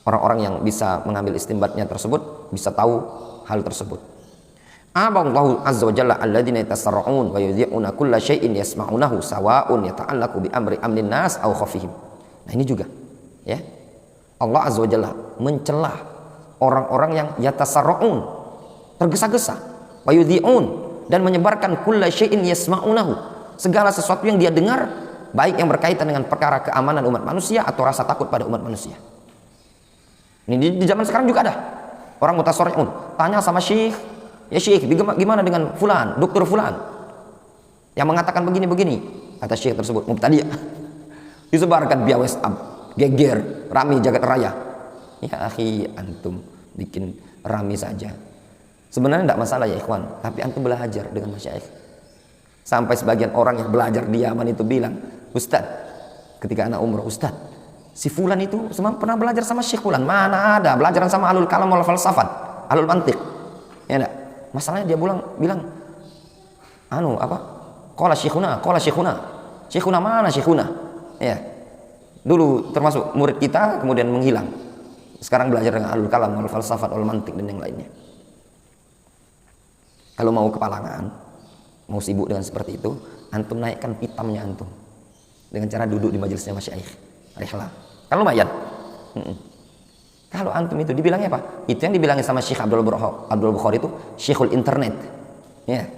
orang-orang yang bisa mengambil istinbatnya tersebut bisa tahu hal tersebut. Aballahu azza wa jalla alladzina yatasarra'un wa yudhi'una kulla syai'in yasma'unahu sawa'un yata'allaqu bi amrin nas aw khafihim. Nah ini juga ya, Allah azza wa jalla mencelah orang-orang yang yatasarra'un, tergesa-gesa, wa yudhi'un, dan menyebarkan kulla syai'in yasma'unahu, segala sesuatu yang dia dengar, baik yang berkaitan dengan perkara keamanan umat manusia atau rasa takut pada umat manusia. Ini di zaman sekarang juga ada orang mutasarri'un tanya sama syekh, ya syekh, gimana dengan fulan, dokter fulan yang mengatakan begini-begini. Kata syekh tersebut, mubtadi', disebarkan via WhatsApp, geger, rame jagat raya. Ya akhi, antum bikin rame saja. Sebenarnya tidak masalah ya ikhwan, tapi antum belajar dengan masyayikh. Sampai sebagian orang yang belajar di Yaman itu bilang, Ustaz, ketika anak umroh, Ustaz, si fulan itu pernah belajar sama syekh fulan. Mana ada belajaran sama alul kalam wal falsafat, alul mantiq. Ya enggak? Masalahnya dia bilang qala syekhuna, syekhuna mana syekhuna? Ya. Dulu termasuk murid kita, kemudian menghilang. Sekarang belajar dengan alul kalam wal falsafat wal mantiq dan yang lainnya. Kalau mau kepalangan, mau sibuk dengan seperti itu, antum naikkan pitamnya antum dengan cara duduk di majelisnya masyayikh. Rihlah. Kan lumayan. Kalau antum itu dibilangnya apa? Itu yang dibilangin sama Syekh Abdul Bukhari itu Syekhul Internet. Ya.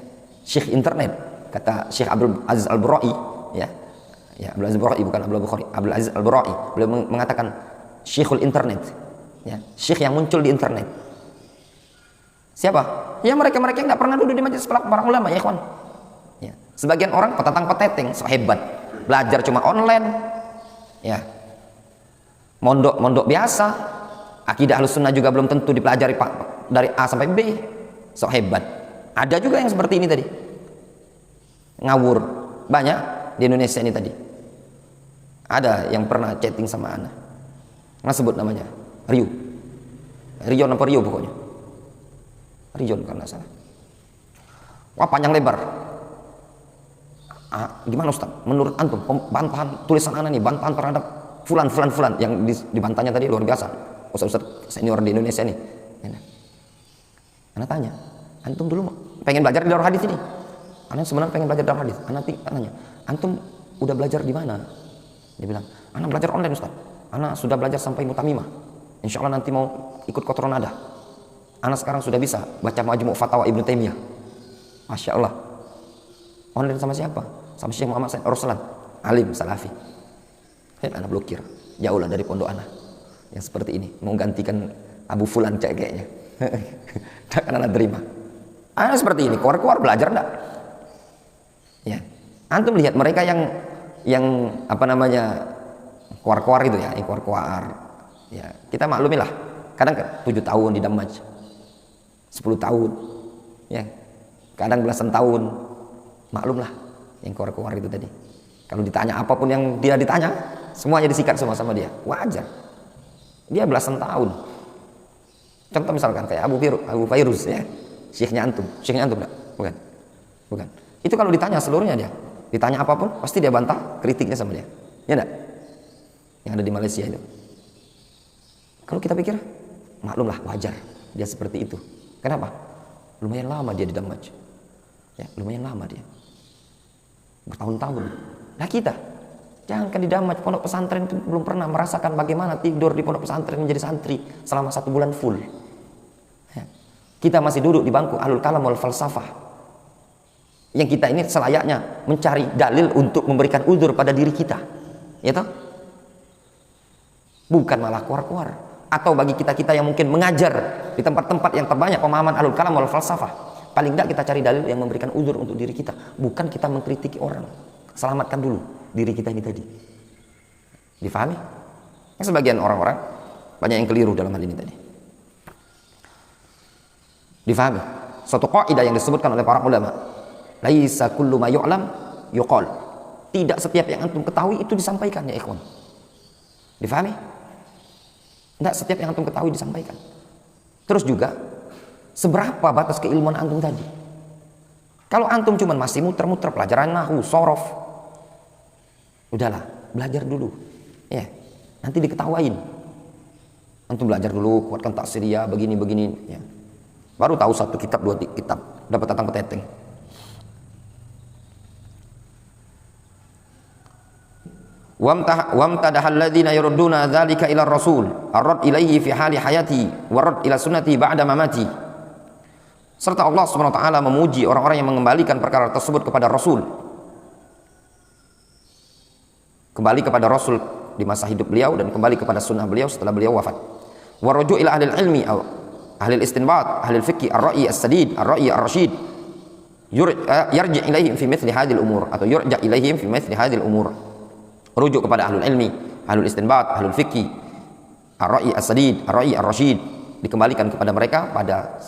Syekh Internet. Kata Syekh Abdul Aziz Al-Burai, ya. Ya, Abdul Aziz Al-Burai bukan Abdul Bukhari. Abdul Aziz Al-Burai beliau mengatakan Syekhul Internet. Ya, syekh yang muncul di internet. Siapa? Ya mereka-mereka yang enggak pernah duduk di majelis para ulama ya ikhwan. Ya. Sebagian orang petatang peteteng, so hebat, belajar cuma online, ya, mondok biasa, akidah Ahlus Sunnah juga belum tentu dipelajari dari A sampai B, so hebat. Ada juga yang seperti ini tadi, ngawur, banyak di Indonesia ini tadi. Ada yang pernah chatting sama ana. Ana sebut namanya Rion apa Rio pokoknya. Rion kalau nggak salah. Wah panjang lebar. Gimana Ustaz? Menurut antum bantahan tulisan ana nih, bantahan terhadap fulan yang dibantahnya tadi luar biasa. Ustaz senior di Indonesia nih. Ana tanya, antum dulu pengen belajar di Darul Hadis ini? Ana sebenarnya pengen belajar Darul Hadis. Ana tanya, antum udah belajar di mana? Dia bilang, ana belajar online Ustaz. Ana sudah belajar sampai mutamimah. Insya Allah nanti mau ikut Qotron ada. Ana sekarang sudah bisa baca Majmu' Fatawa Ibnu Taimiyah. Masya Allah. Online sama siapa? Sama Syekh Muhammad Said Ruslan, alim salafi. Ana blokir. Jauhlah dari pondok ana yang seperti ini, mau gantikan Abu Fulan kayaknya. Tak akan ana terima. Ana seperti ini, keluar belajar enggak? Ya. Antum lihat mereka yang apa namanya keluar itu ya, yang keluar. Ya, kita maklumilah. Kadang 7 tahun di Damaj, 10 tahun, ya, kadang belasan tahun, maklumlah yang keluar itu tadi. Kalau ditanya apapun yang dia ditanya, semuanya disikat semua sama dia, wajar. Dia belasan tahun. Contoh misalkan kayak Abu Fairuz ya, syekhnya antum enggak? Bukan. Itu kalau ditanya seluruhnya dia, ditanya apapun pasti dia bantah kritiknya sama dia, ya enggak? Yang ada di Malaysia itu. Kalau kita pikir, maklumlah wajar dia seperti itu. Kenapa? Lumayan lama dia di Damaj. Ya, lumayan lama dia. Bertahun-tahun. Nah kita, jangankan di Damaj, pondok pesantren itu belum pernah merasakan bagaimana tidur di pondok pesantren menjadi santri selama 1 bulan full. Ya. Kita masih duduk di bangku ahlul kalam wal falsafah. Yang kita ini selayaknya mencari dalil untuk memberikan uzur pada diri kita. Ya toh? Bukan malah keluar. Atau bagi kita yang mungkin mengajar di tempat-tempat yang terbanyak pemahaman ahlul kalam wal falsafah, paling enggak kita cari dalil yang memberikan uzur untuk diri kita, bukan kita mengkritiki orang. Selamatkan dulu diri kita ini tadi. Difahami? Sebagian orang-orang banyak yang keliru dalam hal ini tadi. Difahami? Suatu kaidah yang disebutkan oleh para ulama, laisa kullu ma yu'lam yuqal. Tidak setiap yang antum ketahui itu disampaikan ya ikhwan. Difahami? Tidak setiap yang antum ketahui disampaikan. Terus juga, seberapa batas keilmuan antum tadi? Kalau antum cuma masih muter-muter pelajaran nahwu, sorof, udahlah, belajar dulu. Ya, nanti diketawain. Antum belajar dulu, kuatkan taksiriyah, begini-begini. Ya. Baru tahu 1 kitab, 2 kitab, dapat datang peteteng. Wamtadaha alladhina yurudduna dzalika ila rasul arad ilaihi fi hali hayati warad ila sunnati ba'da mamati. Serta Allah Subhanahu wa taala memuji orang-orang yang mengembalikan perkara tersebut kepada Rasul, kembali kepada Rasul di masa hidup beliau dan kembali kepada sunnah beliau setelah beliau wafat. Wa ruju' ila ahli ilmi aw ahli istinbat, ahli fiqh, ar-ra'yi as-sadid, ar-ra'yi ar-rasyid, yarji' ilaihim fi mithli hadhihi al-umur, atau yurja' ilaihim fi mithli hadhihi al-umur. Rujuk kepada ahlul ilmi, ahlul istinbat, ahlul fikih, ar-ra'yi as-sadid, ar-ra'yi ar-rasyid, dikembalikan kepada mereka pada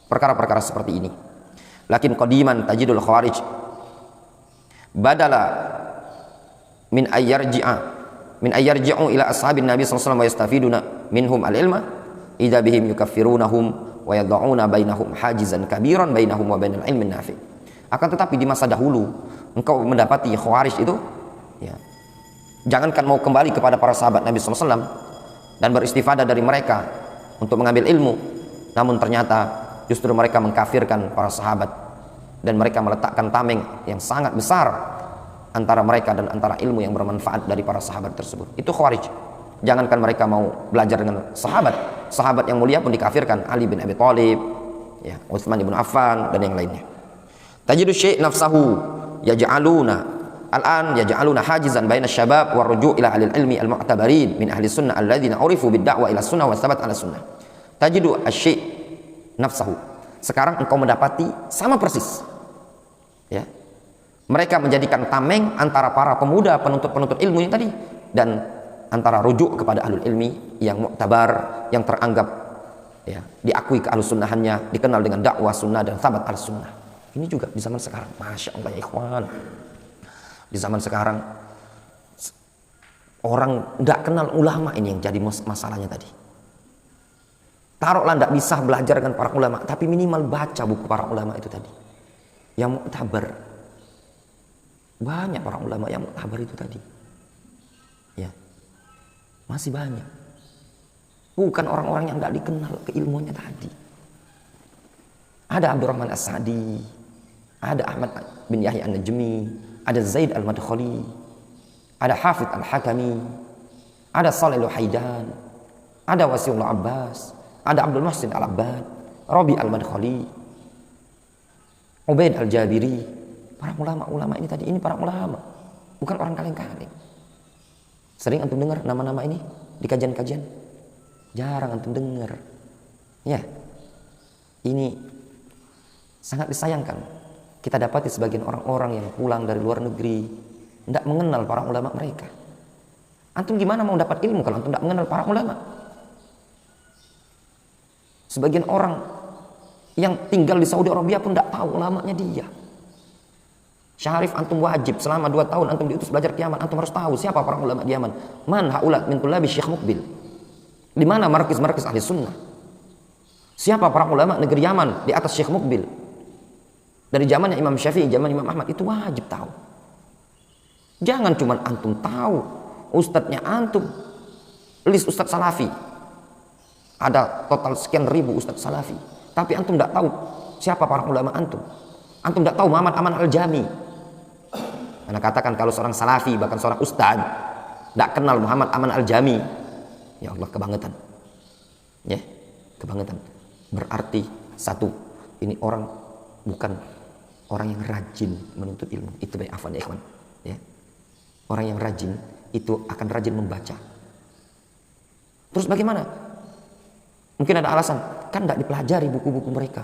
perkara-perkara seperti ini. Lakin qadiman tajidul khawarij badala min ayyarji'u ila ashabin nabi sallallahu alaihi wasallam wa yastafiduna minhum al-ilma idza bihim yukaffirunahum wa yad'una bainahum hajizan kabiran bainahum wa bainal ilmin nafi'. Akan tetapi di masa dahulu engkau mendapati khawarij itu ya, jangankan mau kembali kepada para sahabat Nabi SAW dan beristifadah dari mereka untuk mengambil ilmu, namun ternyata justru mereka mengkafirkan para sahabat dan mereka meletakkan tameng yang sangat besar antara mereka dan antara ilmu yang bermanfaat dari para sahabat tersebut. Itu khawarij. Jangankan mereka mau belajar dengan sahabat yang mulia pun dikafirkan. Ali bin Abi Thalib, ya, Utsman bin Affan dan yang lainnya. Tajidu syai' nafsahu yaj'aluna hajizan baina syabab wa ruju' ila ahli ilmi al-mu'tabarin min ahli sunnah alladzina urifu bid-da'wa ila sunnah wa thabat ala sunnah. Tajidu asy-syai' nafsahu. Sekarang engkau mendapati sama persis. Ya. Mereka menjadikan tameng antara para pemuda penuntut ilmu yang tadi dan antara rujuk kepada ahlul ilmi yang mu'tabar, yang teranggap ya, diakui keahlussunnahannya, dikenal dengan dakwah sunnah dan thabat ala sunnah. Ini juga di zaman sekarang. Masya Allah ya ikhwan. Di zaman sekarang Orang tidak kenal ulama, ini yang jadi masalahnya tadi. Taruhlah tidak bisa belajar dengan para ulama, tapi minimal baca buku para ulama itu tadi. Yang muktabar. Banyak para ulama yang muktabar itu tadi. Ya. Masih banyak. Bukan orang-orang yang tidak dikenal keilmuannya tadi. Ada Abdurrahman As-Sa'di, ada Ahmad bin Yahya An-Najmi, ada Zaid Al-Madkhali, ada Hafidh Al-Hakami, ada Salih Al-Haidan, ada Wasiullah Abbas, ada Abdul Muhsin Al-Abbad, Rabi Al-Madkhali, Ubaid Al-Jabiri. Para ulama-ulama ini tadi, ini para ulama, bukan orang kaleng-kaleng. Sering antum dengar nama-nama ini di kajian-kajian? Jarang antum dengar. Ya. Ini sangat disayangkan. Kita dapati sebagian orang-orang yang pulang dari luar negeri tidak mengenal para ulama mereka. Antum gimana mau dapat ilmu kalau antum tidak mengenal para ulama? Sebagian orang yang tinggal di Saudi Arabia pun tidak tahu ulamanya dia. Syarif antum wajib selama 2 tahun antum diutus belajar ke Yaman, antum harus tahu siapa para ulama di Yaman. Man haula min tullabi Syekh Muqbil. Di mana markis-markis ahli sunnah? Siapa para ulama negeri Yaman di atas Syekh Muqbil? Dari zamannya Imam Syafi'i, zaman Imam Ahmad, itu wajib tahu. Jangan cuma antum tahu ustadznya antum, list ustadz salafi. Ada total sekian ribu ustadz salafi, tapi antum tidak tahu siapa para ulama antum. Antum tidak tahu Muhammad Aman Al-Jami. Karena katakan kalau seorang salafi, bahkan seorang ustadz tidak kenal Muhammad Aman Al-Jami, ya Allah, kebangetan. Ya, kebangetan. Berarti satu, ini orang bukan orang yang rajin menuntut ilmu. Itu baik, afwan ya ikhwan. Ya. Orang yang rajin itu akan rajin membaca. Terus bagaimana? Mungkin ada alasan, kan tidak dipelajari buku-buku mereka.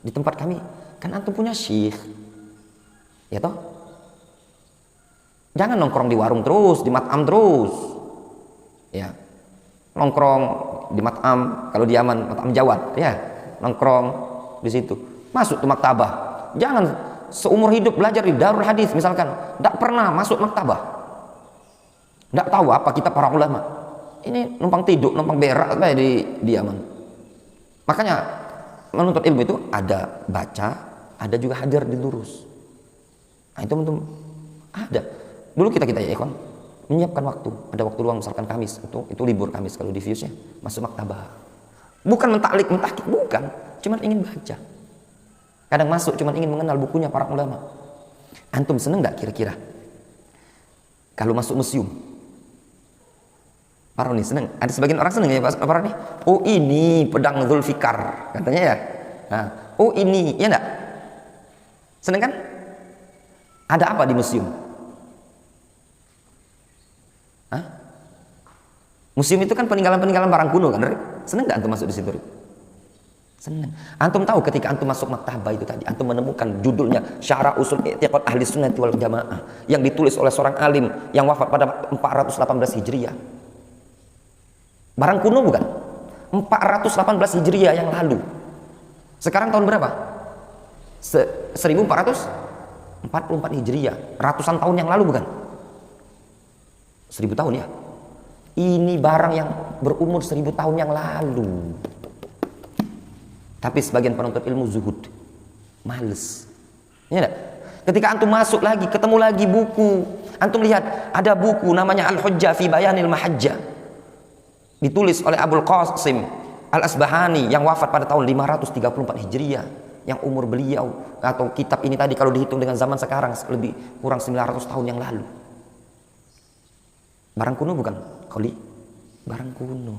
Di tempat kami kan antum punya syekh, ya toh? Jangan nongkrong di warung terus, di mat'am terus, ya. Nongkrong di mat'am, kalau di Yaman mat'am Jawad, ya. Nongkrong di situ, masuk ke maktabah. Jangan seumur hidup belajar di Darul Hadis misalkan, tidak pernah masuk maktabah, tidak tahu apa kita para ulama. Ini numpang tidur, numpang berak di Yaman. Makanya menuntut ilmu itu ada baca, ada juga hajar dilurus. Nah itu teman-teman ada. Dulu kita ya ikhwan menyiapkan waktu, ada waktu luang misalkan Kamis, itu libur Kamis kalau di Fuse ya, masuk maktabah. Bukan mentaklik, mentakik, bukan, cuman ingin baca. Kadang masuk cuman ingin mengenal bukunya para ulama. Antum seneng enggak kira-kira kalau masuk museum? Para nih seneng, ada sebagian orang seneng ya para nih. Oh ini pedang Zulfikar katanya ya. Nah, oh ini, ya enggak? Seneng kan? Ada apa di museum? Hah? Museum itu kan peninggalan-peninggalan barang kuno kan, Rip? Seneng enggak antum masuk di situ, Rip? Seneng. Antum tahu ketika antum masuk maktabah itu tadi, antum menemukan judulnya Syarah Usul I'tiqad Ahli Sunnah wal Jamaah yang ditulis oleh seorang alim yang wafat pada 418 Hijriah. Barang kuno bukan? 418 Hijriah yang lalu. Sekarang tahun berapa? 1444 Hijriah. Ratusan tahun yang lalu bukan? 1000 tahun ya. Ini barang yang berumur 1000 tahun yang lalu. Tapi sebagian penuntut ilmu zuhud, males. Ya enggak? Ketika antum masuk lagi, ketemu lagi buku. Antum lihat ada buku namanya Al-Hujjah fi Bayanil Mahajjah. Ditulis oleh Abul Qasim Al-Asbahani yang wafat pada tahun 534 Hijriah. Yang umur beliau atau kitab ini tadi kalau dihitung dengan zaman sekarang lebih kurang 900 tahun yang lalu. Barang kuno bukan? Kholi? Barang kuno.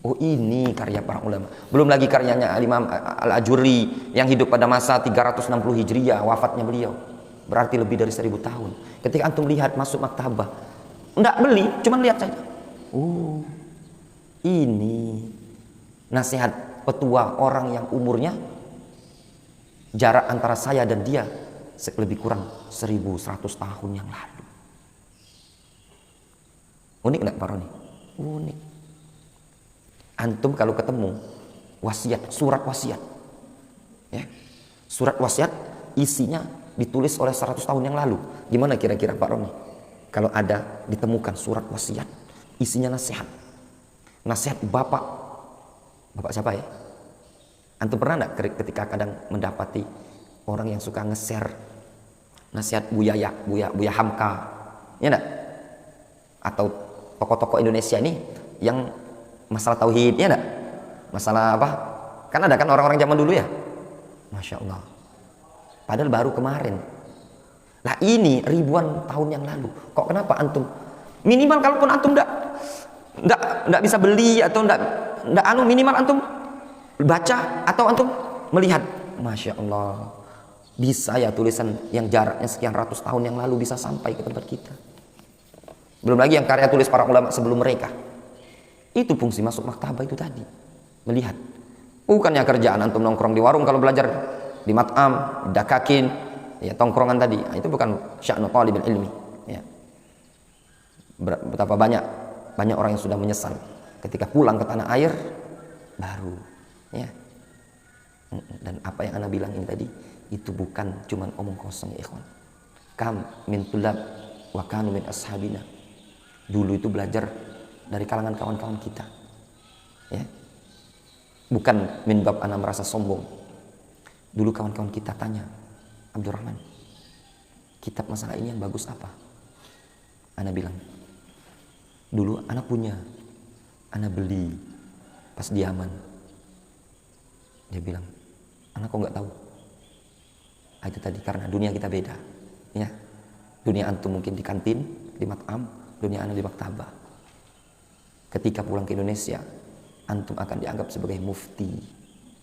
Oh ini karya para ulama. Belum lagi karyanya Imam Al-Ajurri yang hidup pada masa 360 Hijriah, wafatnya beliau. Berarti lebih dari 1000 tahun. Ketika antum lihat masuk maktabah, enggak beli, cuma lihat saja. Oh, ini nasihat petua orang yang umurnya jarak antara saya dan dia lebih kurang 1100 tahun yang lalu. Unik enggak Pak Roni? Unik. Antum kalau ketemu wasiat, surat wasiat, ya, surat wasiat isinya ditulis oleh 100 tahun yang lalu. Gimana kira-kira Pak Roni? kalau ada ditemukan surat wasiat isinya nasihat. Nasihat bapak siapa ya? Antum pernah enggak ketika kadang mendapati orang yang suka nge-share nasihat Buya Hamka, ya enggak? Atau tokoh-tokoh Indonesia ini yang masalah tauhid, ya enggak? Masalah apa? Kan ada kan orang-orang zaman dulu ya? Masya Allah. Padahal baru kemarin. Nah ini ribuan tahun yang lalu. Kok kenapa antum? Minimal kalaupun antum enggak bisa beli atau enggak minimal antum baca atau antum melihat. Masya Allah. Bisa ya tulisan yang jaraknya sekian ratus tahun yang lalu bisa sampai ke tempat kita. Belum lagi yang karya tulis para ulama sebelum mereka. Itu fungsi masuk maktabah itu tadi. Melihat. Bukannya kerjaan antum nongkrong di warung kalau belajar di mat'am, dakakin, ya tongkrongan tadi. Nah, itu bukan sya'nu talibul ilmi, ya. Betapa banyak orang yang sudah menyesal ketika pulang ke tanah air baru, ya. Dan apa yang ana bilang ini tadi itu bukan cuman omong kosong ya ikhwan. Kam min tulab wa kanu min ashabina. Dulu itu belajar dari kalangan kawan-kawan kita, ya. Bukan min bab ana merasa sombong. Dulu kawan-kawan kita tanya, Abdurrahman, kitab masalah ini yang bagus apa? Ana bilang, dulu ana punya, ana beli pas di Yaman. Dia bilang, ana kok nggak tahu? Itu tadi karena dunia kita beda, ya. Dunia antum mungkin di kantin, di mat'am, dunia ana di maktabah. Ketika pulang ke Indonesia, antum akan dianggap sebagai mufti.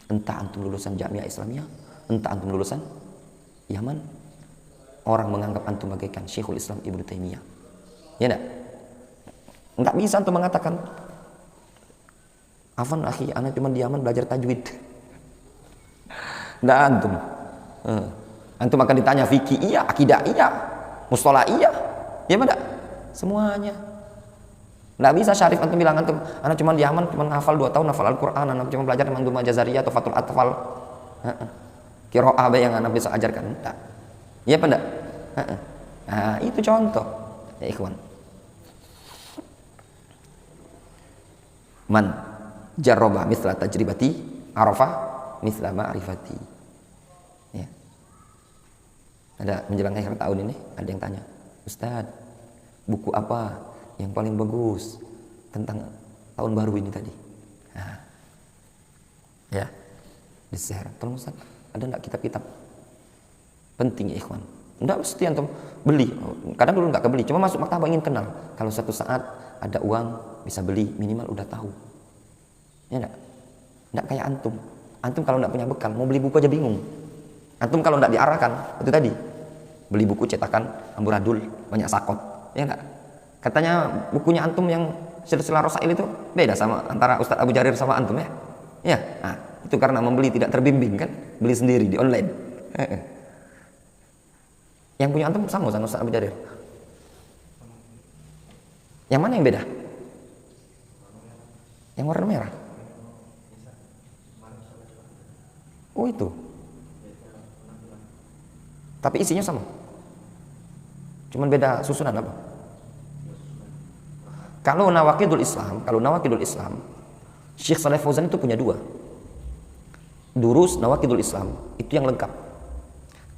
Entah antum lulusan Jamiah Islamiyah, entah antum lulusan Yaman, orang menganggap antum bagaikan Syekhul Islam Ibnu Taimiyah. Ya enggak bisa antum mengatakan, "Afan akhi, ana cuma di Yaman belajar tajwid." Enggak antum. Antum akan ditanya fikih iya, akidah iya, mustalah iya. Ya enggak? Semuanya. Nggak bisa Syarif antum bilang antum anak cuma di Yaman cuma hafal 2 tahun hafal Al-Qur'an, anak cuma belajar Mandhumah Jazariyah atau Fathul Atfal. Qiraah yang anak bisa ajarkan. Enggak. Iya apa enggak? Nah, itu contoh. Ya ikhwan. Man jarraba mithla tajribati arafa mithla ma'rifati. Ya. Ada menjelang akhir tahun ini ada yang tanya, "Ustaz, buku apa yang paling bagus tentang tahun baru ini tadi?" Nah, ya, di-share. Tolong Ustaz, ada enggak kitab-kitab penting ya ikhwan? Enggak mesti antum beli. Kadang dulu enggak kebeli, cuma masuk maktabah ingin kenal. Kalau suatu saat ada uang bisa beli, minimal udah tahu. Ya enggak? Enggak kayak antum. Antum kalau enggak punya bekal, mau beli buku aja bingung. Antum kalau enggak diarahkan, itu tadi. Beli buku cetakan amburadul, banyak sakot. Ya enggak? Katanya bukunya antum yang Silsilah Rasail itu beda sama antara Ustaz Abu Jarir sama antum ya. Ya, nah, itu karena membeli tidak terbimbing kan, beli sendiri di online. Yang punya antum sama Ustaz Abu Jarir. Yang mana yang beda? Yang warna merah. Oh itu. Tapi isinya sama. Cuman beda susunan apa? Kalau Nawaqidul Islam, Syekh Shalih Fauzan itu punya 2. Durus Nawaqidul Islam itu yang lengkap.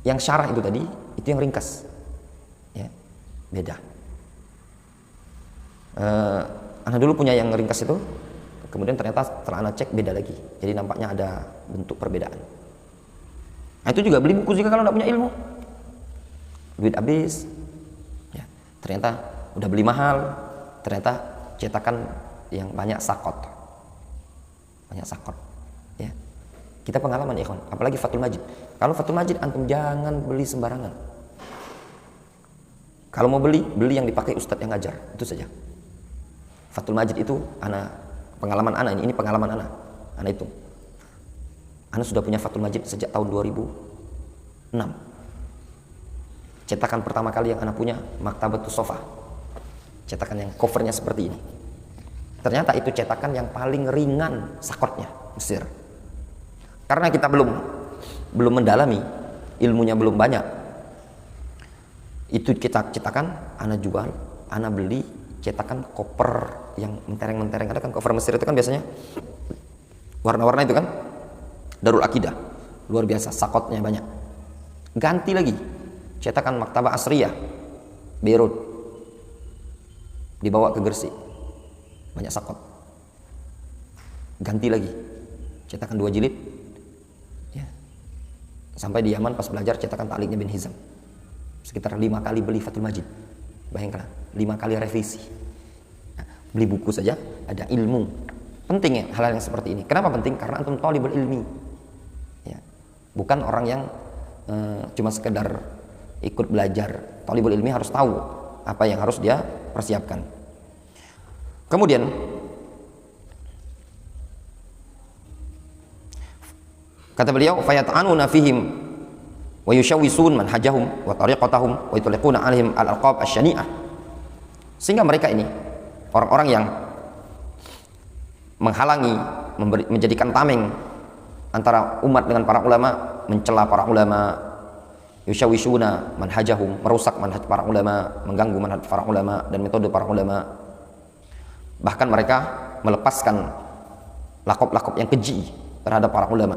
Yang syarah itu tadi itu yang ringkas. Ya, beda. Anak dulu punya yang ringkas itu, kemudian ternyata setelah anak cek beda lagi. Jadi nampaknya ada bentuk perbedaan. Nah, itu juga beli buku juga kalau nggak punya ilmu. Duit habis. Ya, ternyata udah beli mahal. Ternyata cetakan yang banyak sakot. Banyak sakot. Ya. Kita pengalaman ya kawan, apalagi Fathul Majid. Kalau Fathul Majid antum jangan beli sembarangan. Kalau mau beli yang dipakai ustadz yang ngajar, itu saja. Fathul Majid itu pengalaman ini pengalaman ana itu. Ana sudah punya Fathul Majid sejak tahun 2006. Cetakan pertama kali yang ana punya Maktabatus Sofa. Cetakan yang covernya seperti ini. Ternyata itu cetakan yang paling ringan sakotnya, Mesir. Karena kita belum mendalami, ilmunya belum banyak. Itu kita cetakan, ana jual, ana beli cetakan koper yang mentereng-mentereng. Ada kan koper Mesir itu kan biasanya warna-warna itu kan, Darul Aqidah, luar biasa, sakotnya banyak. Ganti lagi, cetakan Maktabah Asriyah, Beirut, dibawa ke Gresik, banyak sakot. Ganti lagi, cetakan 2 jilid, ya. Sampai di Yaman pas belajar cetakan Ta'liqnya bin Hizam, sekitar 5 kali beli Fathul Majid, bayangkan 5 kali revisi. Nah, beli buku saja ada ilmu. Penting ya hal-hal yang seperti ini. Kenapa penting? Karena antum thalibul ilmi, ya. Bukan orang yang cuma sekedar ikut belajar. Thalibul ilmi harus tahu apa yang harus dia persiapkan. Kemudian kata beliau, fayat'anuna fihim wa yushawwisun manhajahum wa tariqatahum wa yutliquna 'alaihim al-alqab asy-syani'ah. Sehingga mereka ini orang-orang yang menghalangi, menjadikan tameng antara umat dengan para ulama, mencela para ulama, yushawishuna manhajahum, merusak manhaj para ulama, mengganggu manhaj para ulama dan metode para ulama. Bahkan mereka melepaskan lakop-lakop yang keji terhadap para ulama.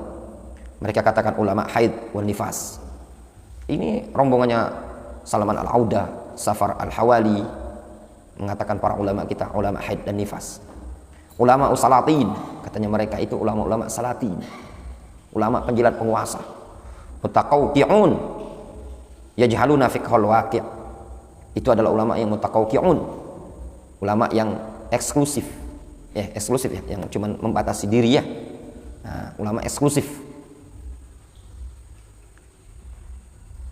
Mereka katakan ulama haid wal nifas. Ini rombongannya Salman Al-Auda, Safar Al-Hawali, mengatakan para ulama kita ulama haid dan nifas. Ulama usalatin, katanya mereka itu ulama-ulama salatin, ulama penjilat penguasa. Mutaqawqi'un yajhaluna fiqhal waqi'. Itu adalah ulama yang mutaqawqi'un, ulama yang eksklusif, ya eksklusif ya, yang cuma membatasi diri ya. Nah, ulama eksklusif.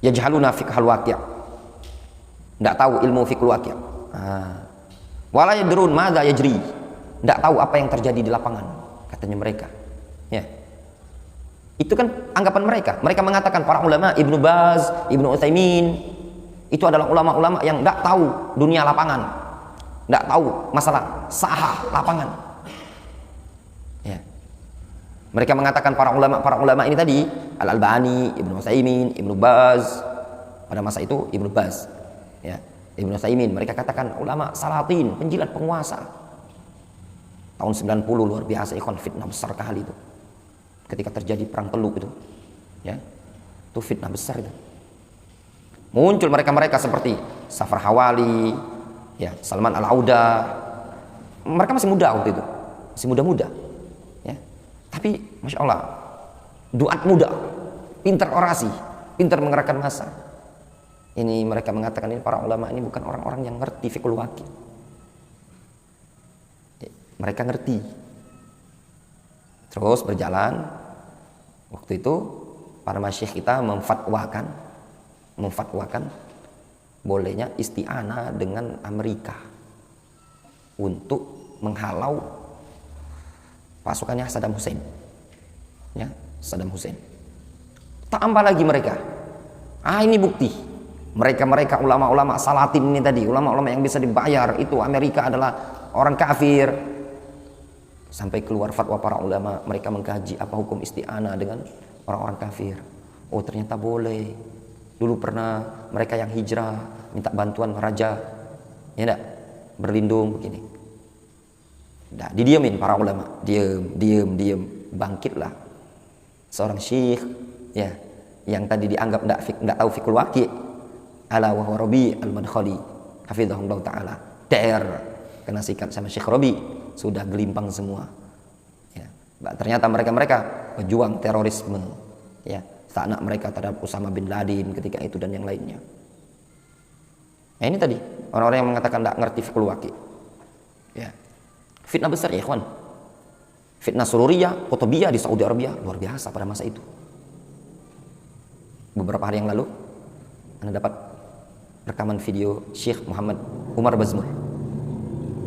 Yajhaluna fiqhal waqi', tidak tahu ilmu fiqhul waqi'. Wala yadrun madza yajri, tidak tahu apa yang terjadi di lapangan, katanya mereka, ya. Itu kan anggapan mereka. Mereka mengatakan para ulama Ibnu Baz, Ibnu Utsaimin itu adalah ulama-ulama yang tidak tahu dunia lapangan, tidak tahu masalah sahah lapangan, ya. Mereka mengatakan para ulama ini tadi, Al-Albani, Ibnu Utsaimin, Ibnu Baz, pada masa itu Ibnu Baz, ya, Ibnu Utsaimin, mereka katakan ulama salatin, penjilat penguasa. Tahun 90 luar biasa, ikhwan, fitnah besar kali itu. Ketika terjadi perang Teluk itu, ya, itu fitnah besar itu. Muncul mereka-mereka seperti Safar Hawali, ya, Salman Al-Auda. Mereka masih muda waktu itu, masih muda-muda, ya. Tapi masya Allah, duat muda, pintar orasi, pintar mengerahkan massa. Ini mereka mengatakan ini para ulama ini bukan orang-orang yang ngerti fiqhul waqi'. Mereka ngerti. Terus berjalan, waktu itu para masyayikh kita memfatwakan bolehnya isti'anah dengan Amerika untuk menghalau pasukannya Saddam Hussein, ya, Saddam Hussein. Tambah lagi mereka, ini bukti mereka ulama-ulama salatin ini tadi, ulama-ulama yang bisa dibayar itu Amerika adalah orang kafir. Sampai keluar fatwa para ulama, mereka mengkaji apa hukum isti'anah dengan orang-orang kafir. Oh ternyata boleh. Dulu pernah mereka yang hijrah minta bantuan raja, ya enggak, berlindung begini. Nah, didiamin para ulama, diam, bangkitlah seorang syekh, ya, yang tadi dianggap enggak tahu fiqhul waqi', ala wa huwa Rabi al-Madkhali hafizahullah taala. Kena sikat sama Syekh Rabi, sudah gelimpang semua, ya. Ternyata mereka pejuang terorisme, ya, anak mereka terhadap Usama bin Laden ketika itu dan yang lainnya. Nah, ini tadi orang-orang yang mengatakan tidak ngerti fiqhul waqi', ya. Fitnah besar ya ikhwan, fitnah sururiyah, qutbiyah di Saudi Arabia luar biasa pada masa itu. Beberapa hari yang lalu Anda dapat rekaman video Syekh Muhammad Umar Bazmul.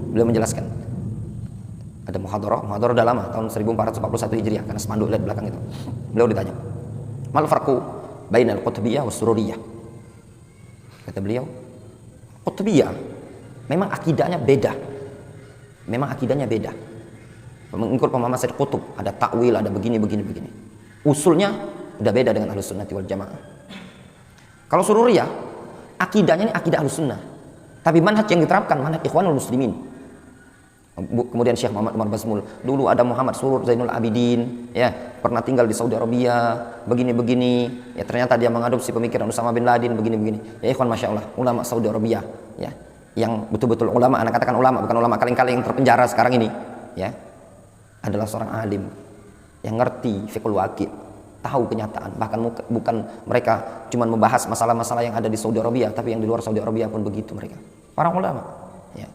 Beliau menjelaskan, ada muhadarah udah lama, tahun 1441 Hijriah, karena spanduk lihat belakang itu. Beliau ditanya, mal farqu bainal qutbiyah was sururiyah. Kata beliau, qutbiyah memang akidahnya beda. Mengikut pemahaman Sayyid Qutb, ada takwil, ada begini. Usulnya udah beda dengan Ahlus Sunnati wal Jamaah. Kalau sururiyah, akidahnya ini akidah Ahlussunnah, tapi manhaj yang diterapkan manhaj Ikhwanul Muslimin. Kemudian Syekh Muhammad Umar Bazmul, dulu ada Muhammad Surur Zainul Abidin, ya, pernah tinggal di Saudi Arabia, begini-begini, ya, ternyata dia mengadopsi pemikiran Usama bin Laden, begini-begini. Ya ikhwan, masya Allah, ulama Saudi Arabia, ya, yang betul-betul ulama, anak katakan ulama, bukan ulama kaleng-kaleng yang terpenjara sekarang ini, ya, adalah seorang alim yang ngerti fiqhul waqi', tahu kenyataan. Bahkan bukan mereka cuma membahas masalah-masalah yang ada di Saudi Arabia, tapi yang di luar Saudi Arabia pun begitu mereka, para ulama, ya.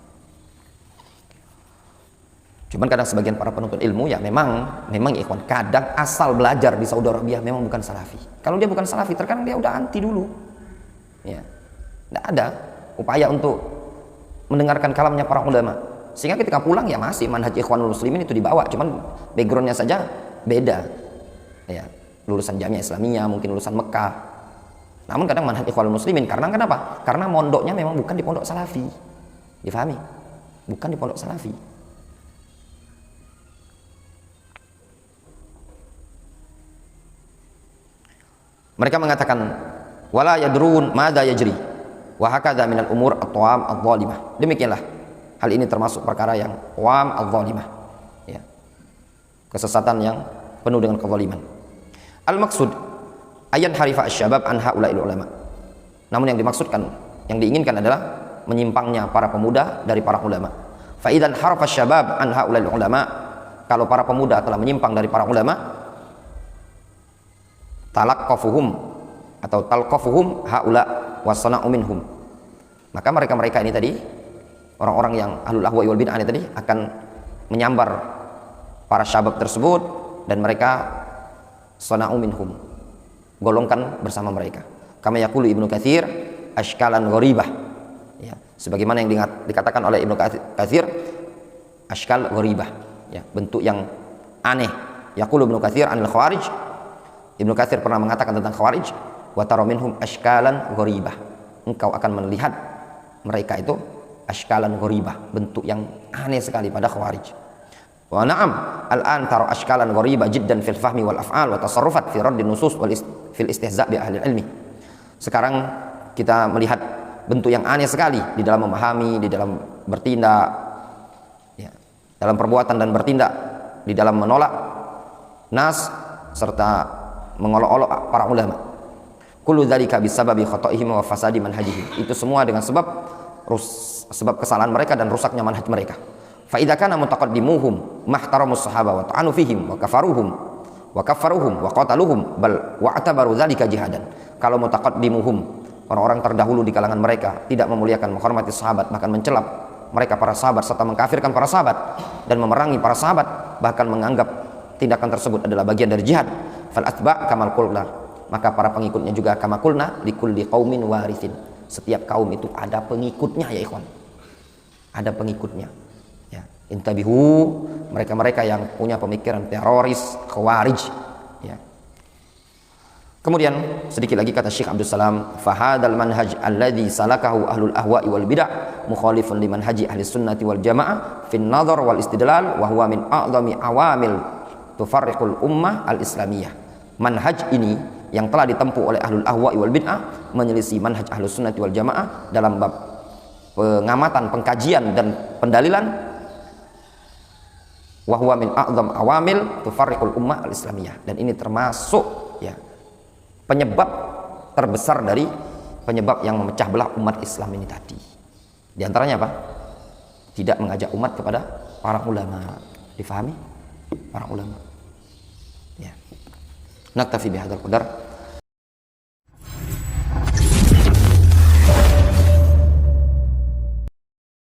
Cuman kadang sebagian para penuntut ilmu, ya memang ikhwan, kadang asal belajar di Saudi Arabia memang bukan salafi. Kalau dia bukan salafi, terkadang dia udah anti dulu, ya, tidak ada upaya untuk mendengarkan kalamnya para ulama, sehingga ketika pulang ya masih manhaj Ikhwanul Muslimin itu dibawa, cuman backgroundnya saja beda, ya, lulusan Jamiah Islamiyah, mungkin lulusan Mekah. Namun kadang manhaj Ikhwanul Muslimin, karena kenapa? Karena mondoknya memang bukan di pondok salafi, difahami, bukan di pondok salafi. Mereka mengatakan wala yadrun madza yajri wa hakadha minal umur at-tuam adh-dhalimah. Demikianlah hal ini termasuk perkara yang tuam adh-dhalimah, ya, kesesatan yang penuh dengan kezaliman. Al-maksud ayan harifa asy-syabab an haula'il ulama. Namun yang dimaksudkan, yang diinginkan adalah menyimpangnya para pemuda dari para ulama. Fa idzan harafa asy-syabab an haula'il ulama, kalau para pemuda telah menyimpang dari para ulama, talaqafuhum atau talqafuhum haula wasana'u minhum, maka mereka ini tadi, orang-orang yang ahlul ahwa wal bid'ah ini tadi, akan menyambar para syabab tersebut dan mereka sana'u minhum, golongkan bersama mereka. Kama yaqulu Ibnu Katsir ashkalan gharibah, ya, sebagaimana yang dikatakan oleh Ibnu Katsir ashkal gharibah, ya, bentuk yang aneh. Yaqulu Ibnu Katsir anil khawarij, Ibnu Katsir pernah mengatakan tentang Khawarij, wa tara minhum ashkalan gharibah, engkau akan melihat mereka itu ashkalan gharibah, bentuk yang aneh sekali pada Khawarij. Wa na'am al-an tara ashkalan gharibah jiddan fil fahmi wal af'al wa tasarrufat fi radd an-nusus wal fil istihza' bi ahli ilmi. Sekarang kita melihat bentuk yang aneh sekali di dalam memahami, di dalam bertindak, ya, dalam perbuatan dan bertindak, di dalam menolak nas serta mengolok-olok para ulama. Kullu dzalika bisababi khata'ihim wa fasadi manhajihim. Itu semua dengan sebab kesalahan mereka dan rusaknya manhaj mereka. Fa idza kana mutaqaddimuhum mahtaramus sahaba wa ta'anu fihim wa kafaruhum wa qataluhum bal wa'tabaru dzalika jihadan. Kalau mutaqaddimuhum, orang-orang terdahulu di kalangan mereka, tidak memuliakan, menghormati sahabat, bahkan mencela mereka para sahabat serta mengkafirkan para sahabat dan memerangi para sahabat, bahkan menganggap tindakan tersebut adalah bagian dari jihad, fal atba' kamal qulna, maka para pengikutnya juga kama qulna likulli qaumin warithin, setiap kaum itu ada pengikutnya, ya ikhwan, ada pengikutnya, ya. Intabihu, mereka-mereka yang punya pemikiran teroris, khawarij, ya. Kemudian sedikit lagi kata Syekh Abdul Salam, fahadal manhaj alladhi salakahu ahlul ahwa'i wal bid'ah mukhalifun liman haji ahli sunnati wal jamaah fin nadhar wal istidlal wa huwa min a'zami awamil tufarriqul ummah al-islamiyah. Manhaj ini yang telah ditempuh oleh ahlul ahwa'i wal bid'ah menyelisih manhaj ahlus sunnati wal jamaah dalam bab pengamatan, pengkajian dan pendalilan, wa huwa min a'zam awamil tufarriqul ummah al-islamiyah, dan ini termasuk, ya, penyebab terbesar dari penyebab yang memecah belah umat Islam ini tadi. Di antaranya apa? Tidak mengajak umat kepada para ulama. Difahami? Para ulama. Ya. Naktafi bihadzal qadar.